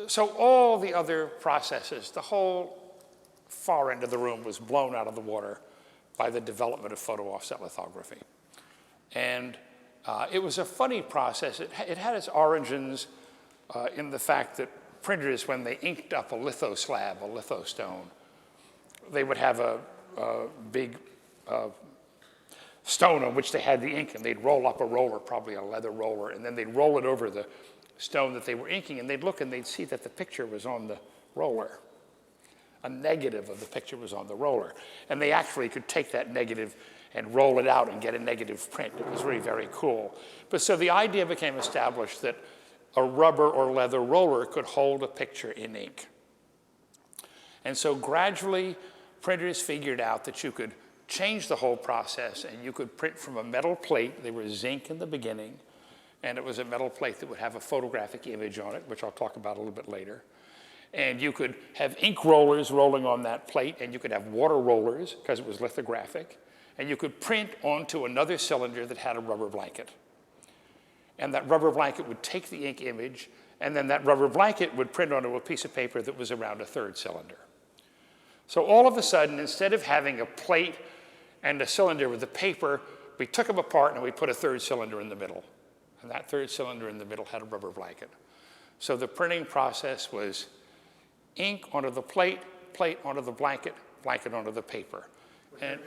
So all the other processes, the whole far end of the room was blown out of the water by the development of photo offset lithography. And it was a funny process. It had its origins in the fact that printers, when they inked up a litho slab, a litho stone, they would have a big stone on which they had the ink, and they'd roll up a roller, probably a leather roller, and then they'd roll it over the stone that they were inking, and they'd look and they'd see that the picture was on the roller. A negative of the picture was on the roller. And they actually could take that negative and roll it out and get a negative print. It was really very cool. But so the idea became established that a rubber or leather roller could hold a picture in ink. And so gradually, printers figured out that you could change the whole process and you could print from a metal plate. They were zinc in the beginning, and it was a metal plate that would have a photographic image on it, which I'll talk about a little bit later. And you could have ink rollers rolling on that plate, and you could have water rollers because it was lithographic. And you could print onto another cylinder that had a rubber blanket. And that rubber blanket would take the ink image, and then that rubber blanket would print onto a piece of paper that was around a third cylinder. So all of a sudden, instead of having a plate and a cylinder with the paper, we took them apart and we put a third cylinder in the middle. And that third cylinder in the middle had a rubber blanket. So the printing process was ink onto the plate, plate onto the blanket, blanket onto the paper. And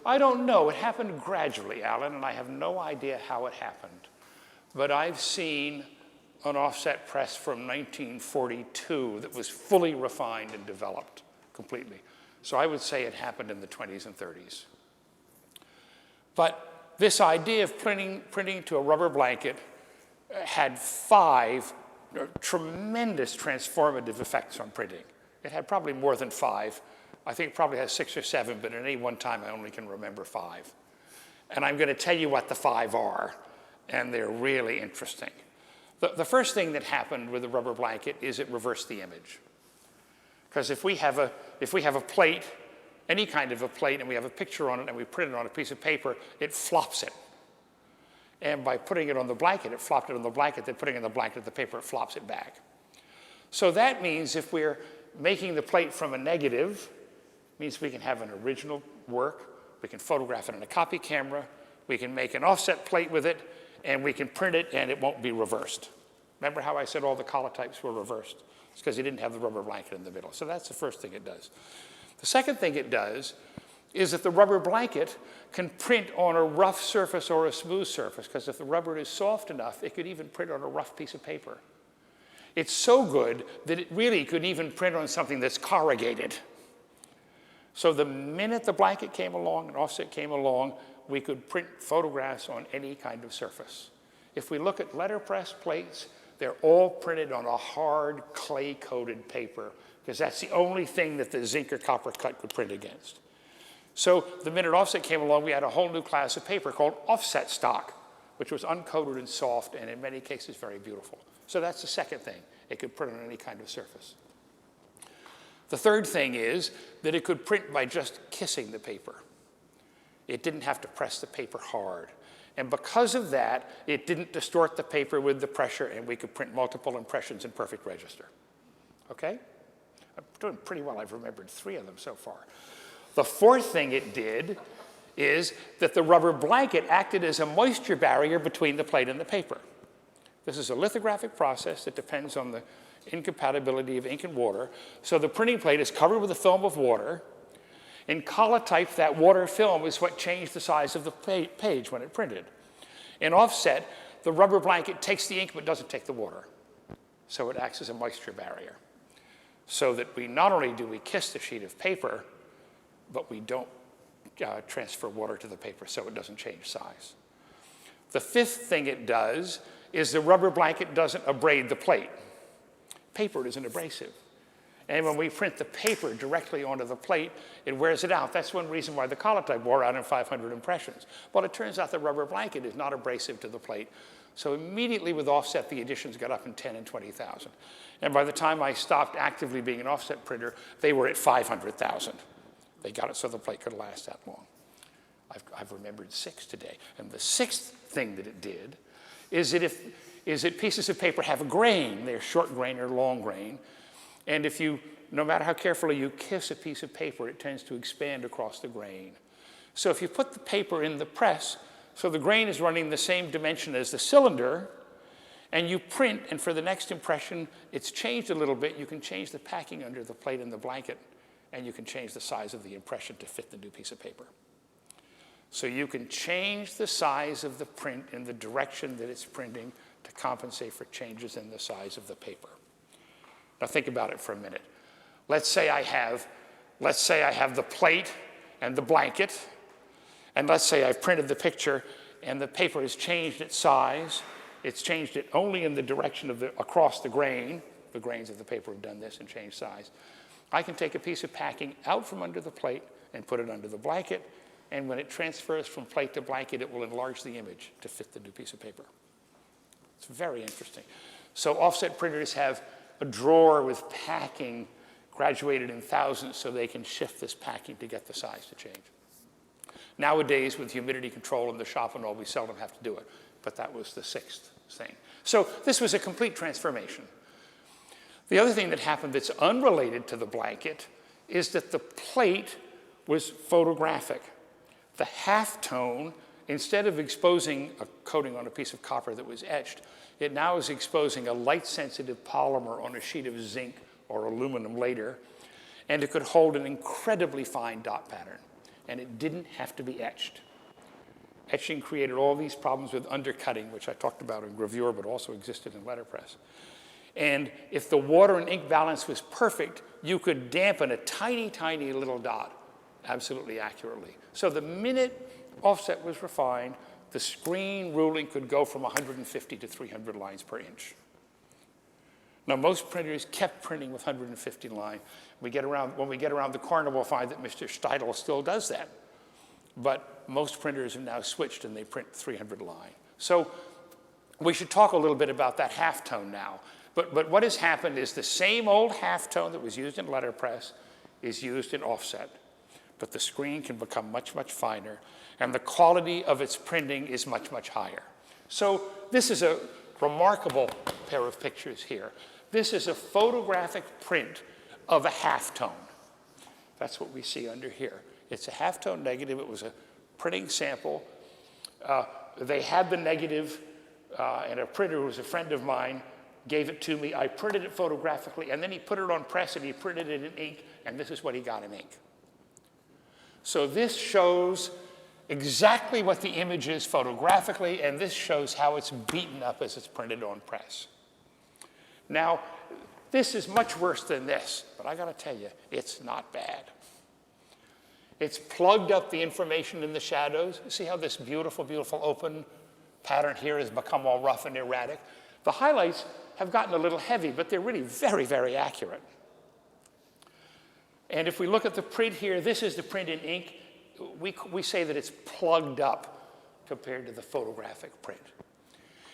I don't know. It happened gradually, Alan, and I have no idea how it happened. But I've seen an offset press from 1942 that was fully refined and developed completely. So I would say it happened in the 20s and 30s. But this idea of printing to a rubber blanket had 5 tremendous transformative effects on printing. It had probably more than 5. I think it probably has 6 or 7, but at any one time I only can remember 5. And I'm going to tell you what the 5 are, and they're really interesting. The first thing that happened with the rubber blanket is it reversed the image. Because if we have a plate, any kind of a plate, and we have a picture on it and we print it on a piece of paper, it flops it. And by putting it on the blanket, it flopped it on the blanket, then putting it on the blanket, the paper, it flops it back. So that means if we're making the plate from a negative, it means we can have an original work, we can photograph it in a copy camera, we can make an offset plate with it, and we can print it and it won't be reversed. Remember how I said all the collotypes were reversed? It's because you didn't have the rubber blanket in the middle. So that's the first thing it does. The second thing it does is that the rubber blanket can print on a rough surface or a smooth surface, because if the rubber is soft enough, it could even print on a rough piece of paper. It's so good that it really could even print on something that's corrugated. So the minute the blanket came along and offset came along, we could print photographs on any kind of surface. If we look at letterpress plates, they're all printed on a hard clay-coated paper, because that's the only thing that the zinc or copper cut could print against. So the minute offset came along, we had a whole new class of paper called offset stock, which was uncoated and soft, and in many cases very beautiful. So that's the second thing. It could print on any kind of surface. The third thing is that it could print by just kissing the paper. It didn't have to press the paper hard. And because of that, it didn't distort the paper with the pressure, and we could print multiple impressions in perfect register. Okay? I'm doing pretty well. I've remembered 3 of them so far. The fourth thing it did is that the rubber blanket acted as a moisture barrier between the plate and the paper. This is a lithographic process that depends on the incompatibility of ink and water. So the printing plate is covered with a film of water. In Collotype, that water film is what changed the size of the page when it printed. In offset, the rubber blanket takes the ink but doesn't take the water. So it acts as a moisture barrier. So that we not only do we kiss the sheet of paper, but we don't transfer water to the paper so it doesn't change size. The fifth thing it does is the rubber blanket doesn't abrade the plate. Paper isn't abrasive. And when we print the paper directly onto the plate, it wears it out. That's one reason why the Collotype wore out in 500 impressions. Well, it turns out the rubber blanket is not abrasive to the plate. So immediately with offset, the editions got up in 10 and 20,000. And by the time I stopped actively being an offset printer, they were at 500,000. They got it so the plate could last that long. I've remembered 6 today. And the sixth thing that it did is that if is that pieces of paper have a grain. They're short grain or long grain. And if you, no matter how carefully you kiss a piece of paper, it tends to expand across the grain. So if you put the paper in the press, so the grain is running the same dimension as the cylinder, and you print, and for the next impression, it's changed a little bit. You can change the packing under the plate and the blanket, and you can change the size of the impression to fit the new piece of paper. So you can change the size of the print in the direction that it's printing to compensate for changes in the size of the paper. Now think about it for a minute. Let's say I have the plate and the blanket, and let's say I've printed the picture and the paper has changed its size. It's changed it only in the direction of across the grain. The grains of the paper have done this and changed size. I can take a piece of packing out from under the plate and put it under the blanket, and when it transfers from plate to blanket, it will enlarge the image to fit the new piece of paper. It's very interesting. So offset printers have a drawer with packing graduated in thousandths so they can shift this packing to get the size to change. Nowadays, with humidity control in the shop and all, we seldom have to do it. But that was the sixth thing. So this was a complete transformation. The other thing that happened that's unrelated to the blanket is that the plate was photographic. The halftone, instead of exposing a coating on a piece of copper that was etched, it now is exposing a light-sensitive polymer on a sheet of zinc or aluminum later, and it could hold an incredibly fine dot pattern, and it didn't have to be etched. Etching created all these problems with undercutting, which I talked about in gravure, but also existed in letterpress. And if the water and ink balance was perfect, you could dampen a tiny, tiny little dot absolutely accurately. So the minute offset was refined, the screen ruling could go from 150 to 300 lines per inch. Now, most printers kept printing with 150 line. When we get around the corner, we'll find that Mr. Steidl still does that. But most printers have now switched and they print 300 line. So we should talk a little bit about that halftone now. But what has happened is the same old halftone that was used in letterpress is used in offset. But the screen can become much, much finer, and the quality of its printing is much, much higher. So this is a remarkable pair of pictures here. This is a photographic print of a halftone. That's what we see under here. It's a halftone negative. It was a printing sample. They had the negative, and a printer who was a friend of mine gave it to me. I printed it photographically, and then he put it on press, and he printed it in ink, and this is what he got in ink. So this shows exactly what the image is photographically, and this shows how it's beaten up as it's printed on press. Now, this is much worse than this, but I gotta tell you, it's not bad. It's plugged up the information in the shadows. See how this beautiful, beautiful open pattern here has become all rough and erratic? The highlights have gotten a little heavy, but they're really very, very accurate. And if we look at the print here, this is the print in ink. We say that it's plugged up compared to the photographic print.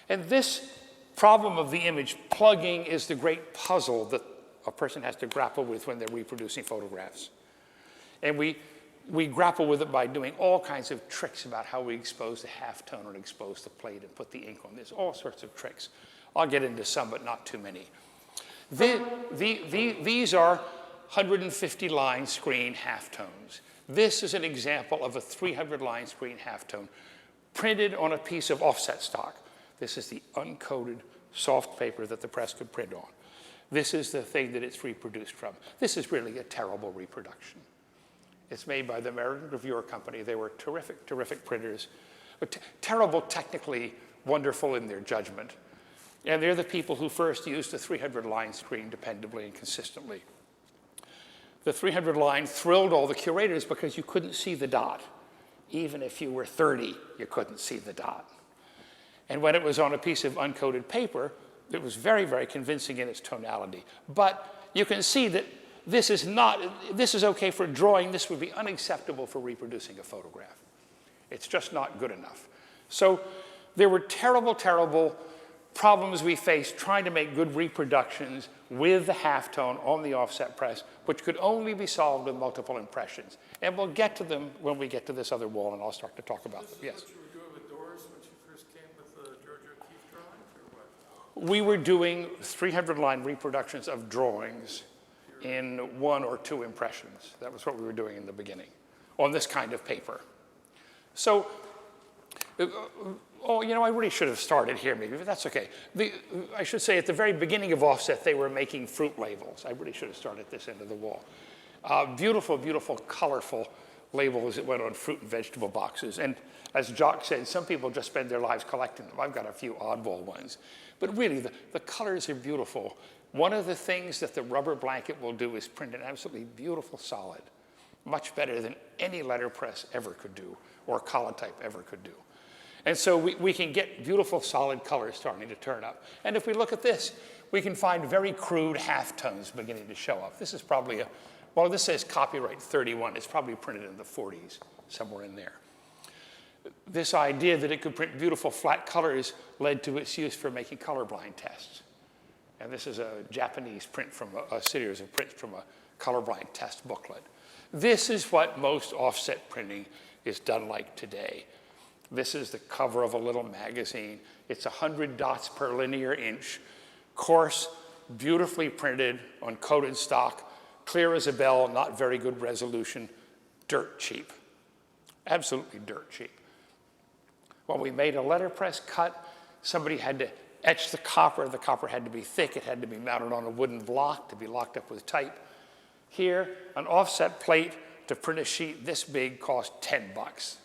And this problem of the image plugging is the great puzzle that a person has to grapple with when they're reproducing photographs. And we grapple with it by doing all kinds of tricks about how we expose the halftone and expose the plate and put the ink on. There's all sorts of tricks. I'll get into some, but not too many. These are 150-line screen halftones. This is an example of a 300-line screen halftone printed on a piece of offset stock. This is the uncoated soft paper that the press could print on. This is the thing that it's reproduced from. This is really a terrible reproduction. It's made by the American Gravure Company. They were terrific, terrific printers, but terrible technically, wonderful in their judgment. And they're the people who first used the 300-line screen dependably and consistently. The 300-line thrilled all the curators because you couldn't see the dot. Even if you were 30, you couldn't see the dot. And when it was on a piece of uncoated paper, it was very, very convincing in its tonality. But you can see that this is okay for drawing. This would be unacceptable for reproducing a photograph. It's just not good enough. So there were terrible, terrible problems we faced trying to make good reproductions with the halftone on the offset press, which could only be solved with multiple impressions. And we'll get to them when we get to this other wall, and I'll start to talk about them. Yes? This is what you were doing with doors when you first came with the George O'Keeffe drawings, or We were doing 300-line reproductions of drawings in 1 or 2 impressions. That was what we were doing in the beginning on this kind of paper. So, oh, you know, I really should have started here maybe, but that's okay. I should say at the very beginning of offset, they were making fruit labels. I really should have started this end of the wall. Beautiful, beautiful, colorful labels that went on fruit and vegetable boxes. And as Jock said, some people just spend their lives collecting them. I've got a few oddball ones. But really, the colors are beautiful. One of the things that the rubber blanket will do is print an absolutely beautiful solid, much better than any letterpress ever could do, or Collotype ever could do. And so we can get beautiful solid colors starting to turn up. And if we look at this, we can find very crude halftones beginning to show up. This is probably well, this says copyright 31. It's probably printed in the 40s, somewhere in there. This idea that it could print beautiful flat colors led to its use for making colorblind tests. And this is a Japanese print from a series of prints from a colorblind test booklet. This is what most offset printing is done like today. This is the cover of a little magazine. It's 100 dots per linear inch, coarse, beautifully printed on coated stock, clear as a bell, not very good resolution, dirt cheap. Absolutely dirt cheap. When we made a letterpress cut, somebody had to etch the copper. The copper had to be thick. It had to be mounted on a wooden block to be locked up with type. Here, an offset plate to print a sheet this big cost 10 bucks.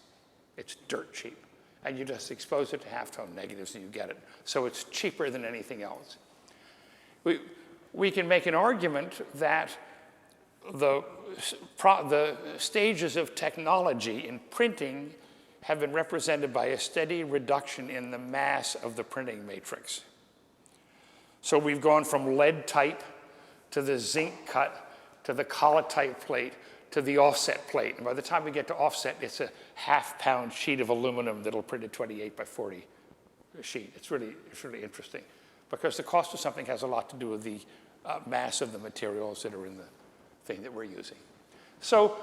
It's dirt cheap. And you just expose it to halftone negatives and you get it. So it's cheaper than anything else. We can make an argument that the stages of technology in printing have been represented by a steady reduction in the mass of the printing matrix. So we've gone from lead type to the zinc cut to the collotype plate to the offset plate. And by the time we get to offset, it's a half-pound sheet of aluminum that'll print a 28 by 40 sheet. It's really interesting because the cost of something has a lot to do with the mass of the materials that are in the thing that we're using. So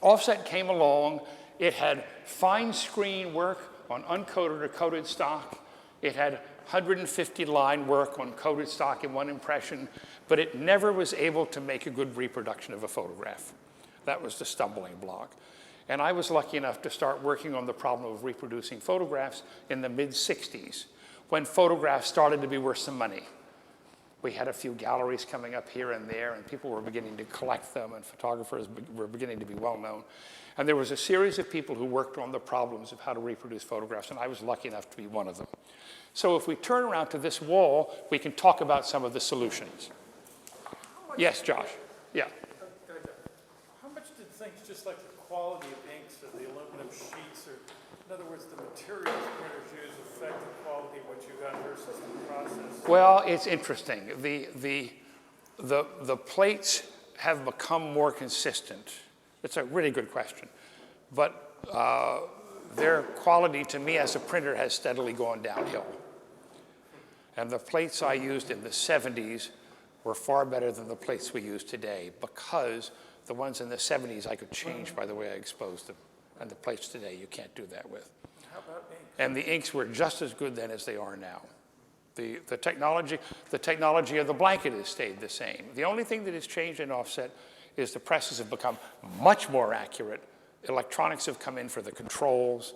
offset came along. It had fine screen work on uncoated or coated stock. It had 150-line work on coated stock in 1 impression, but it never was able to make a good reproduction of a photograph. That was the stumbling block. And I was lucky enough to start working on the problem of reproducing photographs in the mid-60s, when photographs started to be worth some money. We had a few galleries coming up here and there, and people were beginning to collect them, and photographers were beginning to be well known. And there was a series of people who worked on the problems of how to reproduce photographs, and I was lucky enough to be one of them. So if we turn around to this wall, we can talk about some of the solutions. Yes, Josh? Yeah. How much did things just like the quality of inks or the aluminum sheets, or in other words, the materials printers use affect the quality of what you got versus the process? Well, it's interesting. The plates have become more consistent. It's a really good question. But their quality to me as a printer has steadily gone downhill. And the plates I used in the 70s were far better than the plates we use today, because the ones in the 70s I could change by the way I exposed them. And the plates today you can't do that with. How about inks? And the inks were just as good then as they are now. The technology of the blanket has stayed the same. The only thing that has changed in offset is the presses have become much more accurate. Electronics have come in for the controls,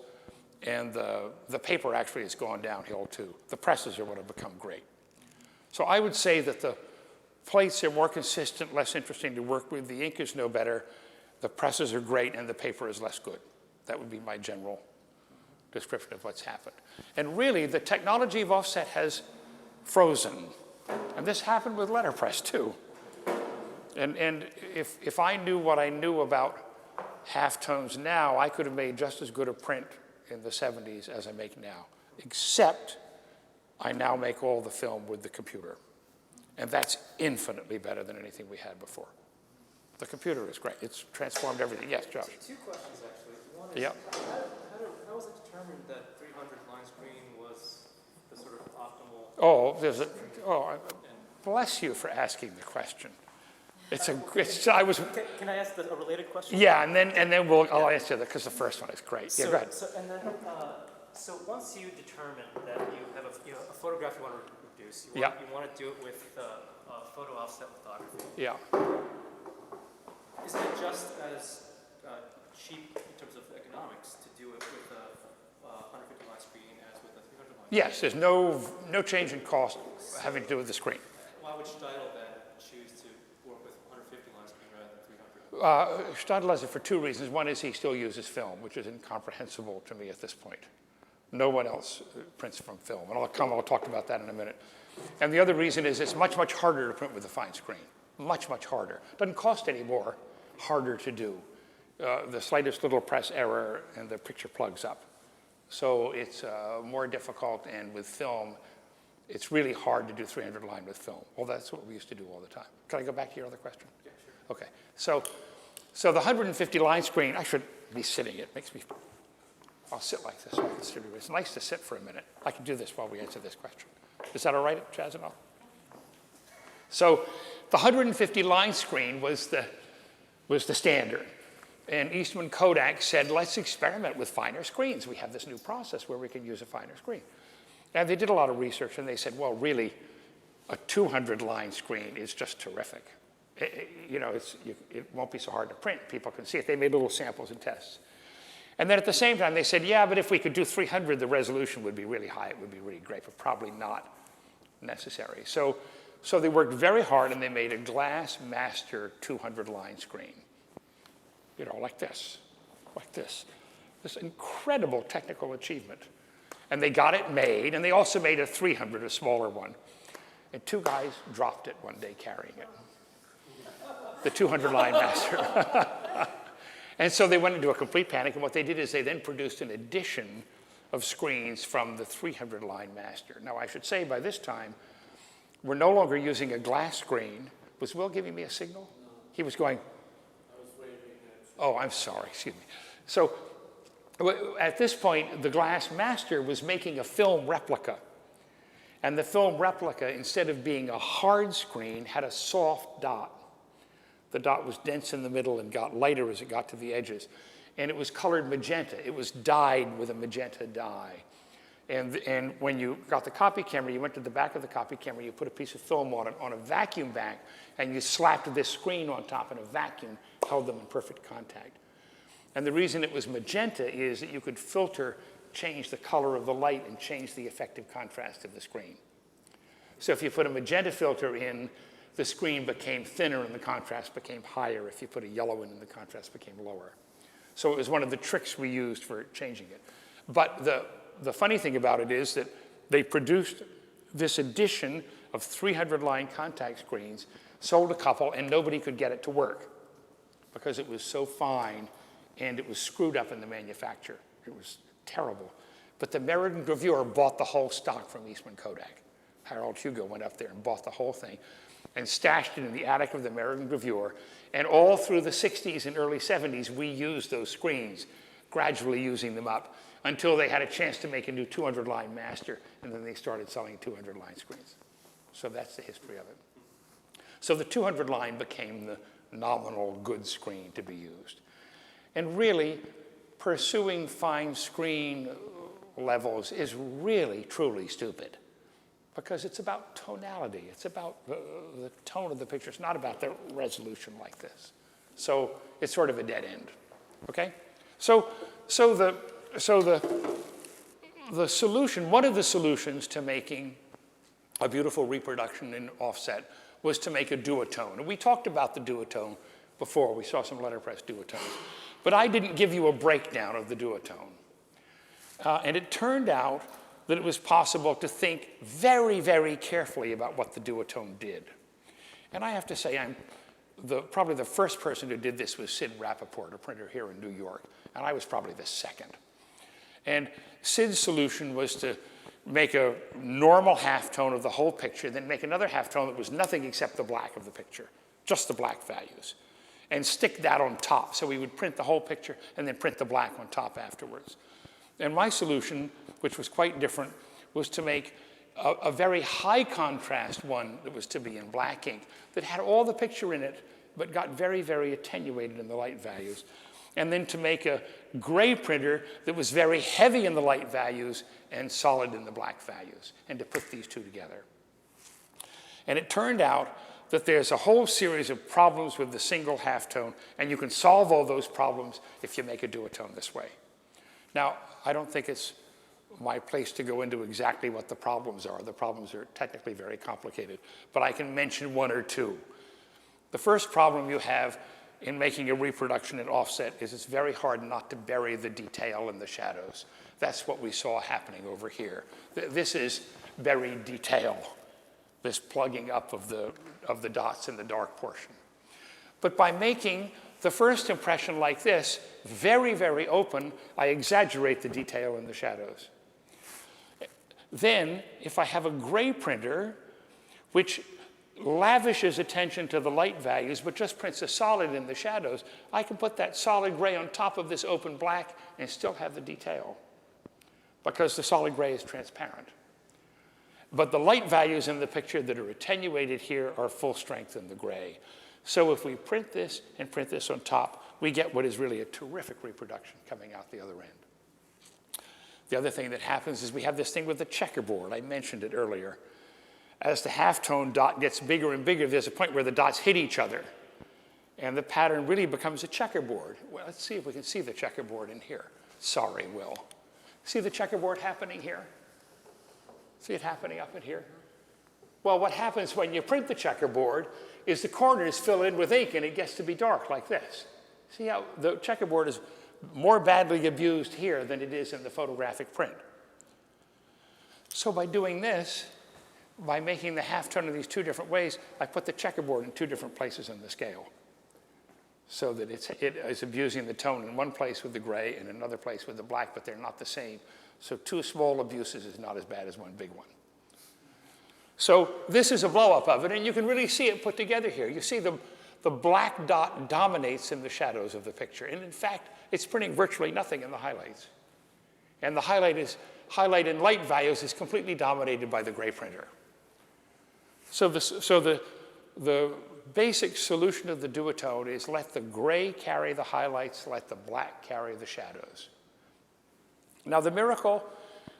and the paper actually has gone downhill too. The presses are what have become great. So I would say that the plates are more consistent, less interesting to work with. The ink is no better. The presses are great, and the paper is less good. That would be my general description of what's happened. And really, the technology of offset has frozen. And this happened with letterpress too. And if I knew what I knew about halftones now, I could have made just as good a print in the 70s as I make now, except I now make all the film with the computer. And that's infinitely better than anything we had before. The computer is great. It's transformed everything. Yes, Josh? Two questions, actually. One is, yep. how was it determined that 300-line screen was the sort of optimal? Bless you for asking the question. Can I ask a related question? Yeah, and then I'll answer that because the first one is great. So, yeah, go ahead. So once you determine that you have a photograph you want to produce. Yeah. You want to do it with photo offset lithography. Yeah. Isn't it just as cheap in terms of economics to do it with a 150 line screen as with a 300 line? Yes, there's no change in cost having to do with the screen. Why would Steidl then choose to work with 150 line screen rather than 300? Steidl does it for two reasons. One is he still uses film, which is incomprehensible to me at this point. No one else prints from film, and I'll talk about that in a minute. And the other reason is it's much, much harder to print with a fine screen. Much, much harder. Doesn't cost any more, harder to do. The slightest little press error and the picture plugs up. So it's more difficult, and with film, it's really hard to do 300 line with film. Well, that's what we used to do all the time. Can I go back to your other question? Yeah, sure. Okay, so the 150 line screen, I should be sitting. It makes me, I'll sit like this. It's nice to sit for a minute. I can do this while we answer this question. Is that all right, Chazanov? So the 150 line screen was the standard. And Eastman Kodak said, let's experiment with finer screens. We have this new process where we can use a finer screen. And they did a lot of research, and they said, well, really, a 200 line screen is just terrific. It won't be so hard to print. People can see it. They made little samples and tests. And then at the same time, they said, yeah, but if we could do 300, the resolution would be really high. It would be really great, but probably not necessary. So they worked very hard, and they made a glass master 200 line screen. Like this. This incredible technical achievement. And they got it made, and they also made a 300, a smaller one. And two guys dropped it one day carrying it. The 200 line master. And so they went into a complete panic, and what they did is they then produced an edition of screens from the 300 line master. Now, I should say by this time, we're no longer using a glass screen. Was Will giving me a signal? He was going, oh, I'm sorry, excuse me. So at this point, the glass master was making a film replica. And the film replica, instead of being a hard screen, had a soft dot. The dot was dense in the middle and got lighter as it got to the edges. And it was colored magenta. It was dyed with a magenta dye. And when you got the copy camera, you went to the back of the copy camera, you put a piece of film on it on a vacuum bag, and you slapped this screen on top, and a vacuum held them in perfect contact. And the reason it was magenta is that you could filter, change the color of the light, and change the effective contrast of the screen. So if you put a magenta filter in, the screen became thinner and the contrast became higher. If you put a yellow in, the contrast became lower. So it was one of the tricks we used for changing it. But the funny thing about it is that they produced this edition of 300 line contact screens, sold a couple, and nobody could get it to work because it was so fine and it was screwed up in the manufacture. It was terrible. But the American Gravure bought the whole stock from Eastman Kodak. Harold Hugo went up there and bought the whole thing and stashed it in the attic of the American Gravure. And all through the 60s and early 70s, we used those screens, gradually using them up, until they had a chance to make a new 200 line master, and then they started selling 200 line screens. So that's the history of it. So the 200 line became the nominal good screen to be used. And really, pursuing fine screen levels is really, truly stupid, because it's about tonality. It's about the tone of the picture. It's not about the resolution like this. So it's sort of a dead end, okay? So the solution, one of the solutions to making a beautiful reproduction in offset was to make a duotone. And we talked about the duotone before. We saw some letterpress duotones. But I didn't give you a breakdown of the duotone. And it turned out that it was possible to think very, very carefully about what the duotone did. And I have to say, probably the first person who did this was Sid Rappaport, a printer here in New York. And I was probably the second. And Sid's solution was to make a normal halftone of the whole picture, then make another halftone that was nothing except the black of the picture, just the black values, and stick that on top. So we would print the whole picture and then print the black on top afterwards. And my solution, which was quite different, was to make a very high contrast one that was to be in black ink that had all the picture in it, but got very, very attenuated in the light values. And then to make a gray printer that was very heavy in the light values and solid in the black values, and to put these two together. And it turned out that there's a whole series of problems with the single halftone, and you can solve all those problems if you make a duotone this way. Now, I don't think it's my place to go into exactly what the problems are. The problems are technically very complicated, but I can mention one or two. The first problem you have in making a reproduction at offset is it's very hard not to bury the detail in the shadows. That's what we saw happening over here. This is buried detail, this plugging up of the dots in the dark portion. But by making the first impression like this, very, very open, I exaggerate the detail in the shadows. Then, if I have a gray printer, which lavishes attention to the light values, but just prints a solid in the shadows, I can put that solid gray on top of this open black and still have the detail, because the solid gray is transparent. But the light values in the picture that are attenuated here are full strength in the gray. So if we print this and print this on top, we get what is really a terrific reproduction coming out the other end. The other thing that happens is we have this thing with the checkerboard. I mentioned it earlier. As the halftone dot gets bigger and bigger, there's a point where the dots hit each other, and the pattern really becomes a checkerboard. Well, let's see if we can see the checkerboard in here. Sorry, Will. See the checkerboard happening here? See it happening up in here? Well, what happens when you print the checkerboard is the corners fill in with ink and it gets to be dark like this. See how the checkerboard is more badly abused here than it is in the photographic print. So by doing this, by making the halftone in these two different ways, I put the checkerboard in two different places in the scale, so that it is abusing the tone in one place with the gray and another place with the black, but they're not the same. So two small abuses is not as bad as one big one. So this is a blow-up of it, and you can really see it put together here. You see the black dot dominates in the shadows of the picture, and in fact, it's printing virtually nothing in the highlights. And the highlight in light values is completely dominated by the gray printer. So the basic solution of the duotone is let the gray carry the highlights, let the black carry the shadows. Now, the miracle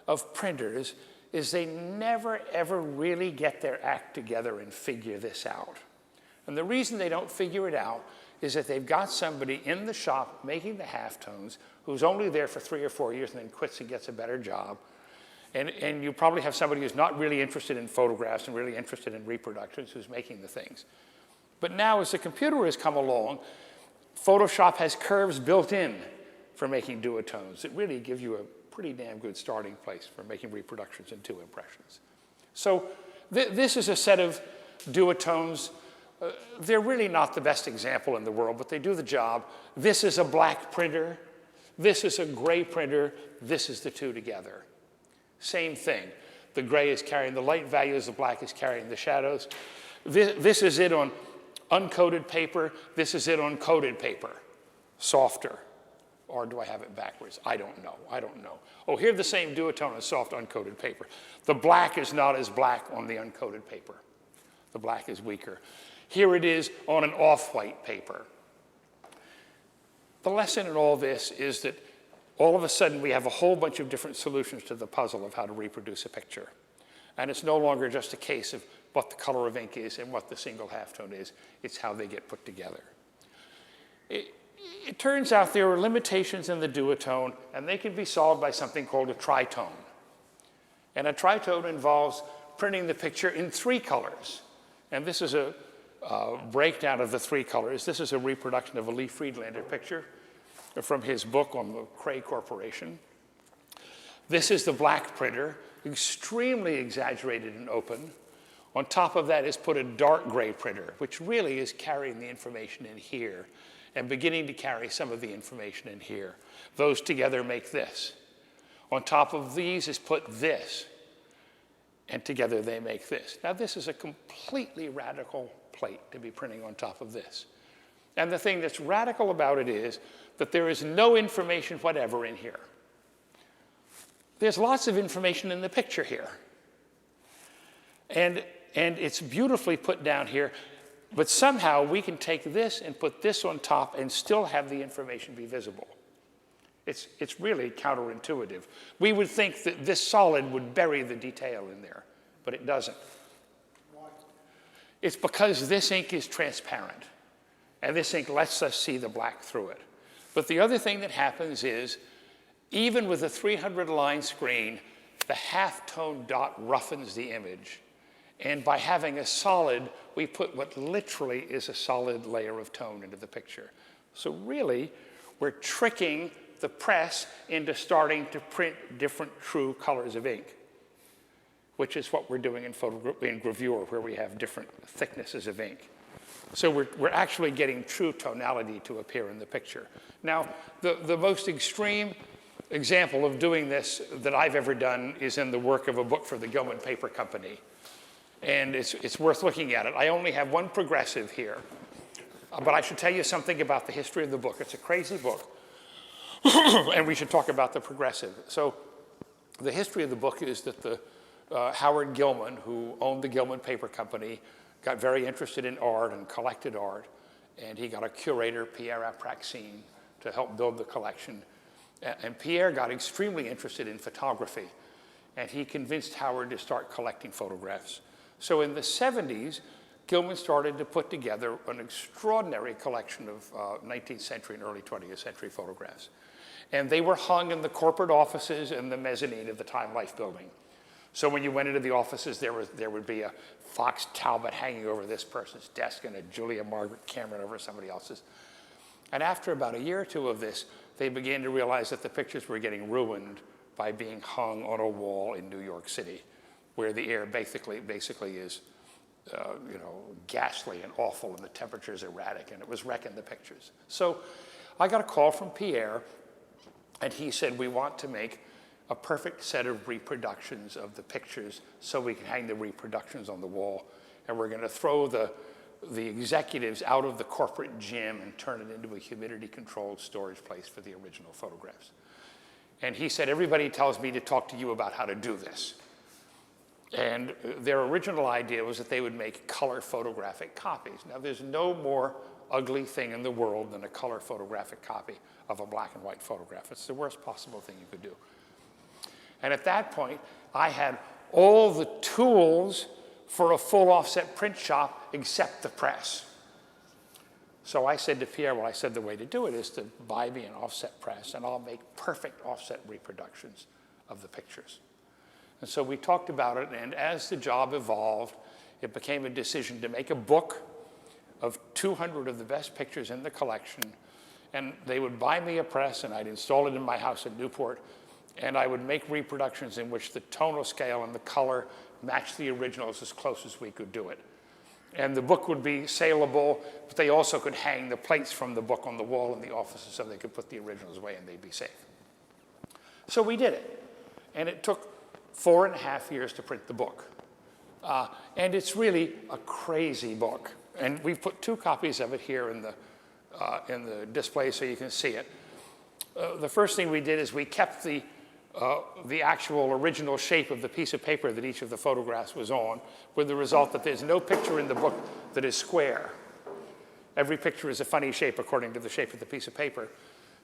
of printers is they never, ever really get their act together and figure this out. And the reason they don't figure it out is that they've got somebody in the shop making the halftones who's only there for 3 or 4 years and then quits and gets a better job. And you probably have somebody who's not really interested in photographs and really interested in reproductions who's making the things. But now, as the computer has come along, Photoshop has curves built in for making duotones that really give you a pretty damn good starting place for making reproductions in 2 impressions. So this is a set of duotones. They're really not the best example in the world, but they do the job. This is a black printer. This is a gray printer. This is the two together. Same thing. The gray is carrying the light values. The black is carrying the shadows. This is it on uncoated paper. This is it on coated paper. Softer. Or do I have it backwards? I don't know. I don't know. Oh, here's the same duotone on soft uncoated paper. The black is not as black on the uncoated paper. The black is weaker. Here it is on an off-white paper. The lesson in all this is that all of a sudden we have a whole bunch of different solutions to the puzzle of how to reproduce a picture. And it's no longer just a case of what the color of ink is and what the single halftone is. It's how they get put together. It turns out there are limitations in the duotone, and they can be solved by something called a tritone. And a tritone involves printing the picture in 3 colors. And this is a breakdown of the 3 colors. This is a reproduction of a Lee Friedlander picture from his book on the Cray Corporation. This is the black printer, extremely exaggerated and open. On top of that is put a dark gray printer, which really is carrying the information in here and beginning to carry some of the information in here. Those together make this. On top of these is put this, and together they make this. Now, this is a completely radical plate to be printing on top of this. And the thing that's radical about it is that there is no information whatever in here. There's lots of information in the picture here. And it's beautifully put down here, but somehow we can take this and put this on top and still have the information be visible. It's really counterintuitive. We would think that this solid would bury the detail in there, but it doesn't. Why? It's because this ink is transparent. And this ink lets us see the black through it. But the other thing that happens is, even with a 300-line screen, the half-tone dot roughens the image. And by having a solid, we put what literally is a solid layer of tone into the picture. So really, we're tricking the press into starting to print different true colors of ink, which is what we're doing in gravure, where we have different thicknesses of ink. So we're actually getting true tonality to appear in the picture. Now, the most extreme example of doing this that I've ever done is in the work of a book for the Gilman Paper Company. And it's worth looking at it. I only have one progressive here. But I should tell you something about the history of the book. It's a crazy book. And we should talk about the progressive. So the history of the book is that the Howard Gilman, who owned the Gilman Paper Company, got very interested in art and collected art. And he got a curator, Pierre Apraxine, to help build the collection. And Pierre got extremely interested in photography. And he convinced Howard to start collecting photographs. So in the 70s, Gilman started to put together an extraordinary collection of 19th century and early 20th century photographs. And they were hung in the corporate offices and the mezzanine of the Time Life building. So when you went into the offices, there would be a Fox Talbot hanging over this person's desk and a Julia Margaret Cameron over somebody else's. And after about a year or two of this, they began to realize that the pictures were getting ruined by being hung on a wall in New York City, where the air basically is ghastly and awful, and the temperature's erratic, and it was wrecking the pictures. So I got a call from Pierre, and he said, we want to make a perfect set of reproductions of the pictures so we can hang the reproductions on the wall, and we're going to throw the executives out of the corporate gym and turn it into a humidity-controlled storage place for the original photographs. And he said, everybody tells me to talk to you about how to do this. And their original idea was that they would make color photographic copies. Now, there's no more ugly thing in the world than a color photographic copy of a black and white photograph. It's the worst possible thing you could do. And at that point, I had all the tools for a full offset print shop except the press. So I said to Pierre, well, I said the way to do it is to buy me an offset press, and I'll make perfect offset reproductions of the pictures. And so we talked about it, and as the job evolved, it became a decision to make a book of 200 of the best pictures in the collection, and they would buy me a press, and I'd install it in my house in Newport, and I would make reproductions in which the tonal scale and the color matched the originals as close as we could do it. And the book would be saleable, but they also could hang the plates from the book on the wall in the offices so they could put the originals away and they'd be safe. So we did it, and it took 4.5 years to print the book. And it's really a crazy book. And we've put 2 copies of it here in the display so you can see it. The first thing we did is we kept the actual original shape of the piece of paper that each of the photographs was on, with the result that there's no picture in the book that is square. Every picture is a funny shape according to the shape of the piece of paper.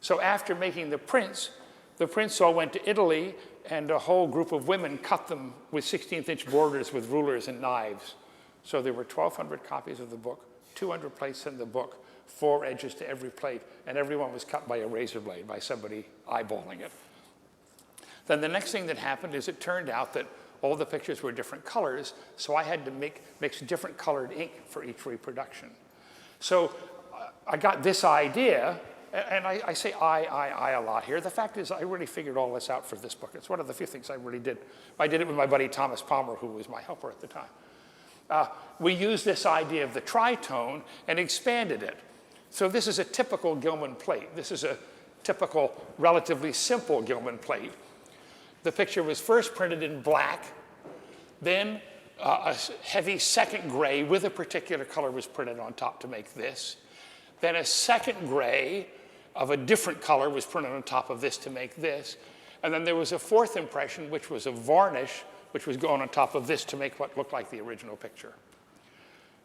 So after making the prints all went to Italy, and a whole group of women cut them with 16th-inch borders with rulers and knives. So there were 1,200 copies of the book, 200 plates in the book, 4 edges to every plate, and everyone was cut by a razor blade, by somebody eyeballing it. Then the next thing that happened is it turned out that all the pictures were different colors, so I had to mix different colored ink for each reproduction. So I got this idea, and I say I a lot here. The fact is I really figured all this out for this book. It's one of the few things I really did. I did it with my buddy Thomas Palmer, who was my helper at the time. We used this idea of the tritone and expanded it. So this is a typical Gilman plate. This is a typical, relatively simple Gilman plate. The picture was first printed in black, then a heavy second gray with a particular color was printed on top to make this. Then a second gray of a different color was printed on top of this to make this. And then there was a fourth impression, which was a varnish, which was going on top of this to make what looked like the original picture.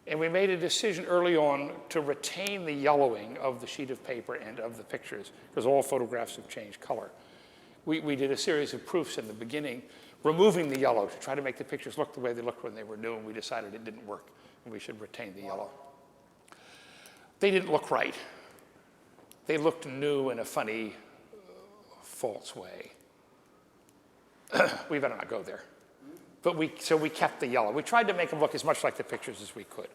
And we made a decision early on to retain the yellowing of the sheet of paper and of the pictures, because all photographs have changed color. We did a series of proofs in the beginning, removing the yellow to try to make the pictures look the way they looked when they were new, and we decided it didn't work We should retain the yellow. They didn't look right. They looked new in a funny, false way. We better not go there. But so we kept the yellow. We tried to make them look as much like the pictures as we could.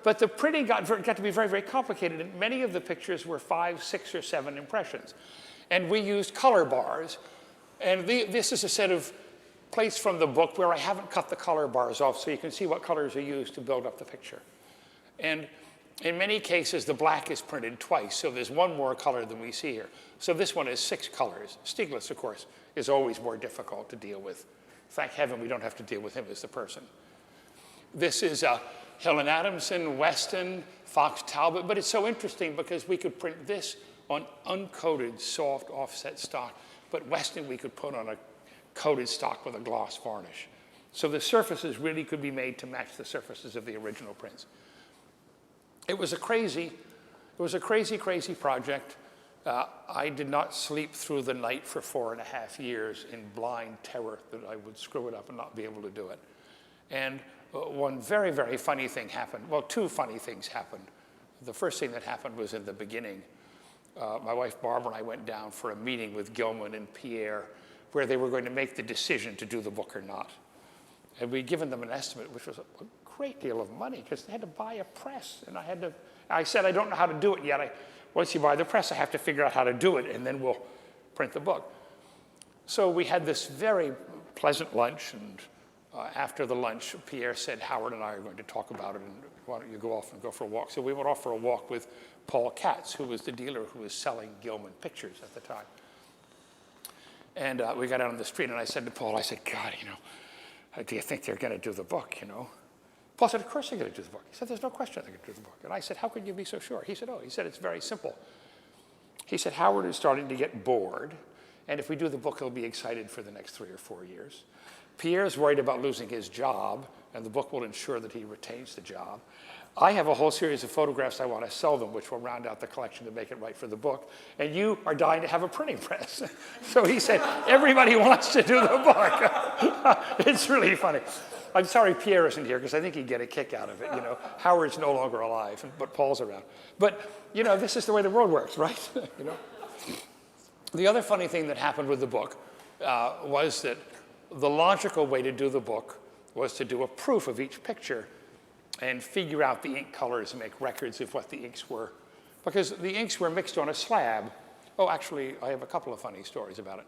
But the printing got to be very, very complicated, and many of the pictures were 5, 6, or 7 impressions. And we used color bars. And this is a set of plates from the book where I haven't cut the color bars off so you can see what colors are used to build up the picture. And in many cases, the black is printed twice, so there's one more color than we see here. So this one is 6 colors. Stieglitz, of course, is always more difficult to deal with. Thank heaven we don't have to deal with him as the person. This is Hill and Adamson, Weston, Fox Talbot, but it's so interesting because we could print this on uncoated, soft offset stock, but Weston we could put on a coated stock with a gloss varnish. So the surfaces really could be made to match the surfaces of the original prints. It was a crazy project. I did not sleep through the night for 4.5 years in blind terror that I would screw it up and not be able to do it. And one very, very funny thing happened. Well, 2 funny things happened. The first thing that happened was in the beginning. My wife Barbara and I went down for a meeting with Gilman and Pierre where they were going to make the decision to do the book or not. And we'd given them an estimate, which was a great deal of money because they had to buy a press. And I said, I don't know how to do it yet. Once you buy the press, I have to figure out how to do it, and then we'll print the book. So we had this very pleasant lunch, and after the lunch, Pierre said, Howard and I are going to talk about it, and why don't you go off and go for a walk? So we went off for a walk with Paul Katz, who was the dealer who was selling Gilman pictures at the time. And we got out on the street, and I said to Paul, I said, God, do you think they're going to do the book, Paul said, of course they're going to do the book. He said, there's no question they're going to do the book. And I said, how could you be so sure? He said, it's very simple. He said, Howard is starting to get bored, and if we do the book, he'll be excited for the next 3 or 4 years. Pierre's worried about losing his job, and the book will ensure that he retains the job. I have a whole series of photographs I want to sell them, which will round out the collection to make it right for the book. And you are dying to have a printing press. So he said, everybody wants to do the book. It's really funny. I'm sorry Pierre isn't here, because I think he'd get a kick out of it. Howard's no longer alive, but Paul's around. But, this is the way the world works, right? The other funny thing that happened with the book was that the logical way to do the book was to do a proof of each picture and figure out the ink colors and make records of what the inks were. Because the inks were mixed on a slab. Oh, actually, I have a couple of funny stories about it.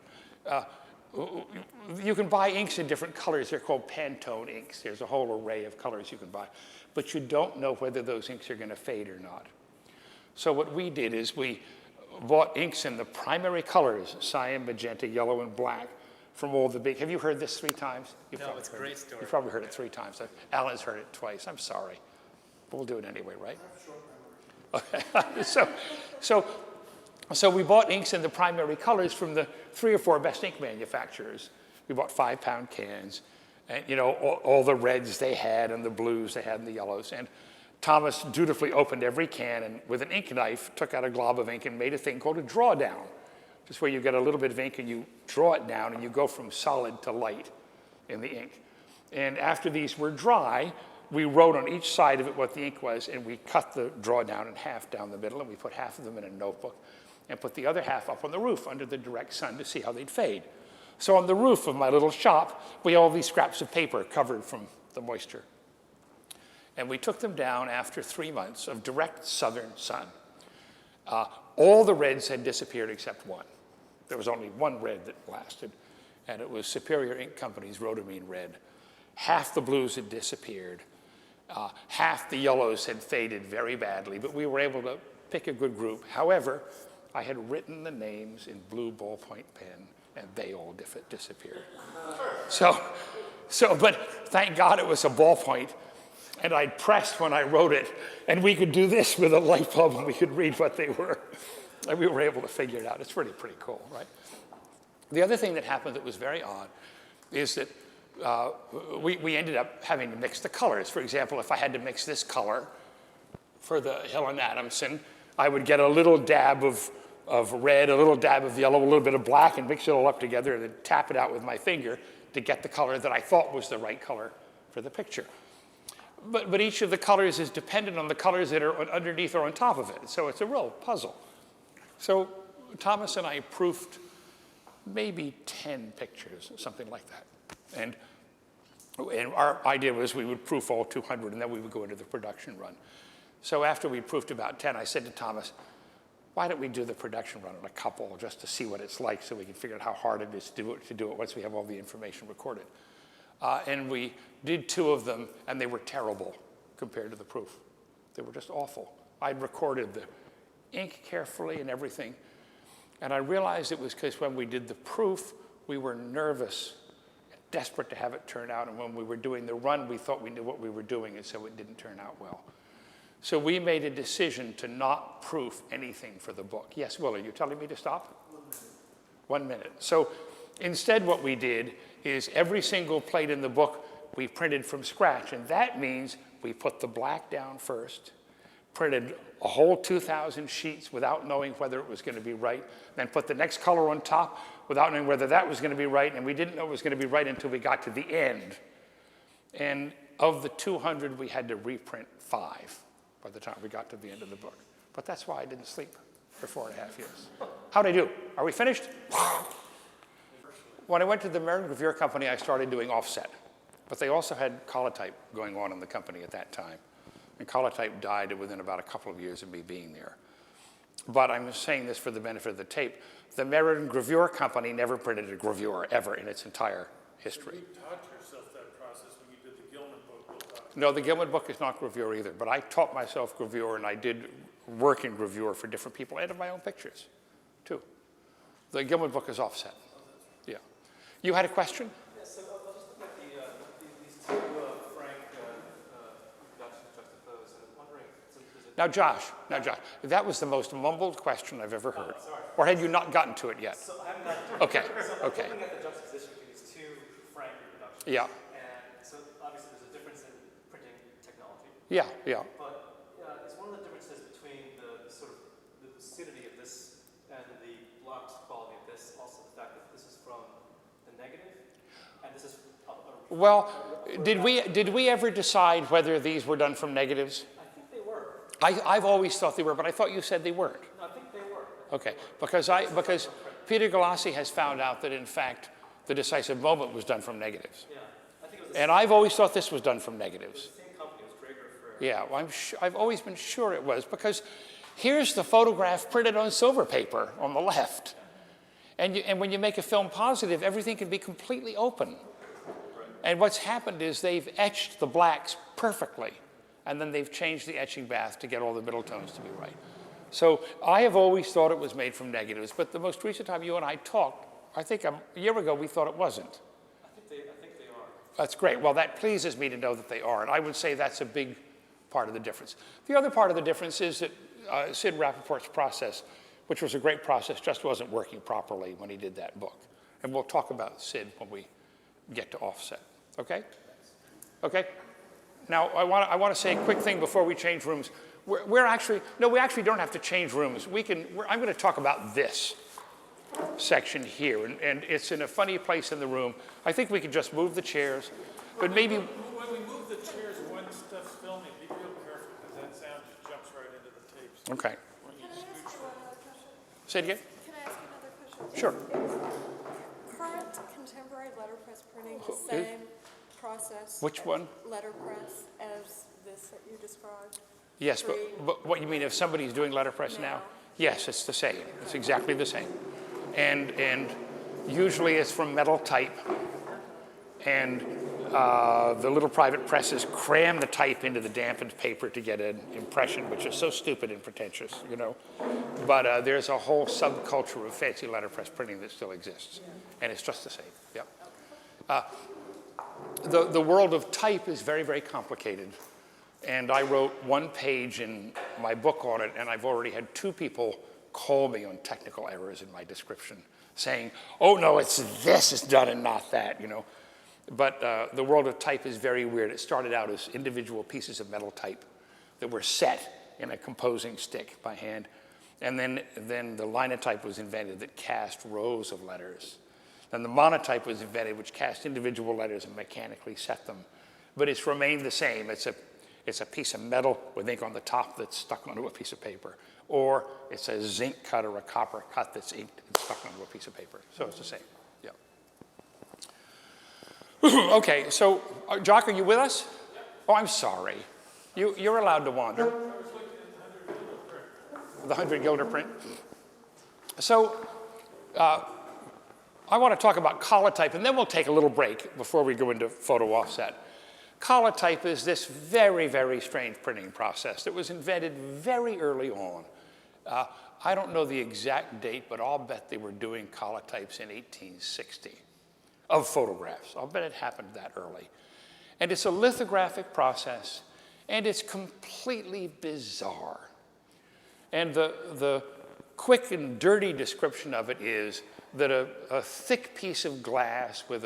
You can buy inks in different colors. They're called Pantone inks. There's a whole array of colors you can buy. But you don't know whether those inks are going to fade or not. So what we did is we bought inks in the primary colors, cyan, magenta, yellow, and black, from all the big. Have you heard this 3 times? No, it's a great story. You've probably heard it 3 times. Alan's heard it twice. I'm sorry. But we'll do it anyway, right? Okay. So we bought inks in the primary colors from the 3 or 4 best ink manufacturers. We bought 5-pound cans, and all the reds they had, and the blues they had, and the yellows. And Thomas dutifully opened every can, and with an ink knife, took out a glob of ink and made a thing called a drawdown. Just where you get a little bit of ink and you draw it down and you go from solid to light in the ink. And after these were dry, we wrote on each side of it what the ink was, and we cut the drawdown in half down the middle, and we put half of them in a notebook and put the other half up on the roof under the direct sun to see how they'd fade. So on the roof of my little shop, we had all these scraps of paper covered from the moisture. And we took them down after 3 months of direct southern sun. All the reds had disappeared except one. There was only one red that lasted, and it was Superior Ink Company's rhodamine red. Half the blues had disappeared. Half the yellows had faded very badly, but we were able to pick a good group. However, I had written the names in blue ballpoint pen, and they all disappeared. But thank God it was a ballpoint, and I'd pressed when I wrote it, and we could do this with a light bulb, and we could read what they were. And we were able to figure it out. It's pretty cool, right? The other thing that happened that was very odd is that we ended up having to mix the colors. For example, if I had to mix this color for the Hill and Adamson, I would get a little dab of red, a little dab of yellow, a little bit of black, and mix it all up together and then tap it out with my finger to get the color that I thought was the right color for the picture. But each of the colors is dependent on the colors that are underneath or on top of it. So it's a real puzzle. So Thomas and I proofed maybe 10 pictures, something like that. And our idea was we would proof all 200 and then we would go into the production run. So after we proofed about 10, I said to Thomas, why don't we do the production run on a couple just to see what it's like so we can figure out how hard it is to do it once we have all the information recorded. And we did 2 of them, and they were terrible compared to the proof. They were just awful. I'd recorded the ink carefully and everything, and I realized it was because when we did the proof, we were nervous, desperate to have it turn out, and when we were doing the run, we thought we knew what we were doing, and so it didn't turn out well. So we made a decision to not proof anything for the book. Yes, Will, are you telling me to stop? 1 minute. So instead what we did is every single plate in the book we printed from scratch, and that means we put the black down first, printed a whole 2,000 sheets without knowing whether it was going to be right, then put the next color on top without knowing whether that was going to be right, and we didn't know it was going to be right until we got to the end. And of the 200, we had to reprint 5 by the time we got to the end of the book. But that's why I didn't sleep for 4.5 years. How'd I do? Are we finished? When I went to the American Gravure Company, I started doing offset. But they also had Collotype going on in the company at that time. And Collotype died within about a couple of years of me being there. But I'm saying this for the benefit of the tape. The American Gravure Company never printed a gravure ever in its entire history. You taught yourself that process when you did the Gilman book. No, the Gilman book is not gravure either. But I taught myself gravure, and I did work in gravure for different people and of my own pictures, too. The Gilman book is offset. Yeah. You had a question? Yeah, so I'll just look at these 2 Frank reproductions juxtaposed, and I'm wondering, so there's a... Now Josh, that was the most mumbled question I've ever heard. Sorry. Or had you not gotten to it yet? So I haven't gotten to it. Okay, So okay. I'm looking at the juxtaposition between these 2 Frank reproductions. Yeah, And so obviously there's a difference in printing technology. yeah, yeah. But it's one of the differences between the sort of the lucidity of this and the blocked quality of this, also the fact that this is from the negative, and this is Well, did we ever decide whether these were done from negatives? I think they were. I've always thought they were, but I thought you said they weren't. No, I think they were. Okay, because Peter Galassi has found out that in fact the decisive moment was done from negatives. Yeah, I think it was And I've always thought this was done from negatives. the same company. It was Draeger for... Yeah, well, I've always been sure it was, because here's the photograph printed on silver paper on the left. And when you make a film positive, everything can be completely open. And what's happened is they've etched the blacks perfectly, and then they've changed the etching bath to get all the middle tones to be right. So I have always thought it was made from negatives, but the most recent time you and I talked, I think a year ago, we thought it wasn't. I think they are. That's great. Well, that pleases me to know that they are, and I would say that's a big part of the difference. The other part of the difference is that Sid Rappaport's process, which was a great process, just wasn't working properly when he did that book. And we'll talk about Sid when we get to offset. Okay? Okay? Now, I want to say a quick thing before we change rooms. We actually don't have to change rooms. I'm going to talk about this section here, and it's in a funny place in the room. I think we can just move the chairs, but maybe... When we move the chairs, when stuff's filming, be real careful, because that sound just jumps right into the tapes. Okay. When you Can I ask scooch you one other question? Say it again? Can I ask you another question? Sure. Current contemporary letterpress printing the same process? Which one? Letterpress as this that you described? Yes, but what you mean, if somebody's doing letterpress now? Yes, it's the same. It's exactly the same. And usually it's from metal type. And the little private presses cram the type into the dampened paper to get an impression, which is so stupid and pretentious, you know. But there's a whole subculture of fancy letterpress printing that still exists. And it's just the same, yeah. The world of type is very, very complicated. And I wrote 1 page in my book on it, and I've already had 2 people call me on technical errors in my description, saying, oh, no, it's this is done and not that, you know. But the world of type is very weird. It started out as individual pieces of metal type that were set in a composing stick by hand. And then the linotype was invented that cast rows of letters. Then the monotype was invented, which cast individual letters and mechanically set them. But it's remained the same. It's a It's a piece of metal with ink on the top that's stuck onto a piece of paper. Or it's a zinc cut or a copper cut that's inked and stuck onto a piece of paper. So it's the same, yeah. Okay, so, Jock, are you with us? Oh, I'm sorry. You're allowed to wander. The 100 guilder print. So, I want to talk about collotype, and then we'll take a little break before we go into photo offset. Collotype is this very, very strange printing process that was invented very early on. I don't know the exact date, but I'll bet they were doing collotypes in 1860 of photographs. I'll bet it happened that early. And it's a lithographic process, and it's completely bizarre. And the quick and dirty description of it is that a thick piece of glass with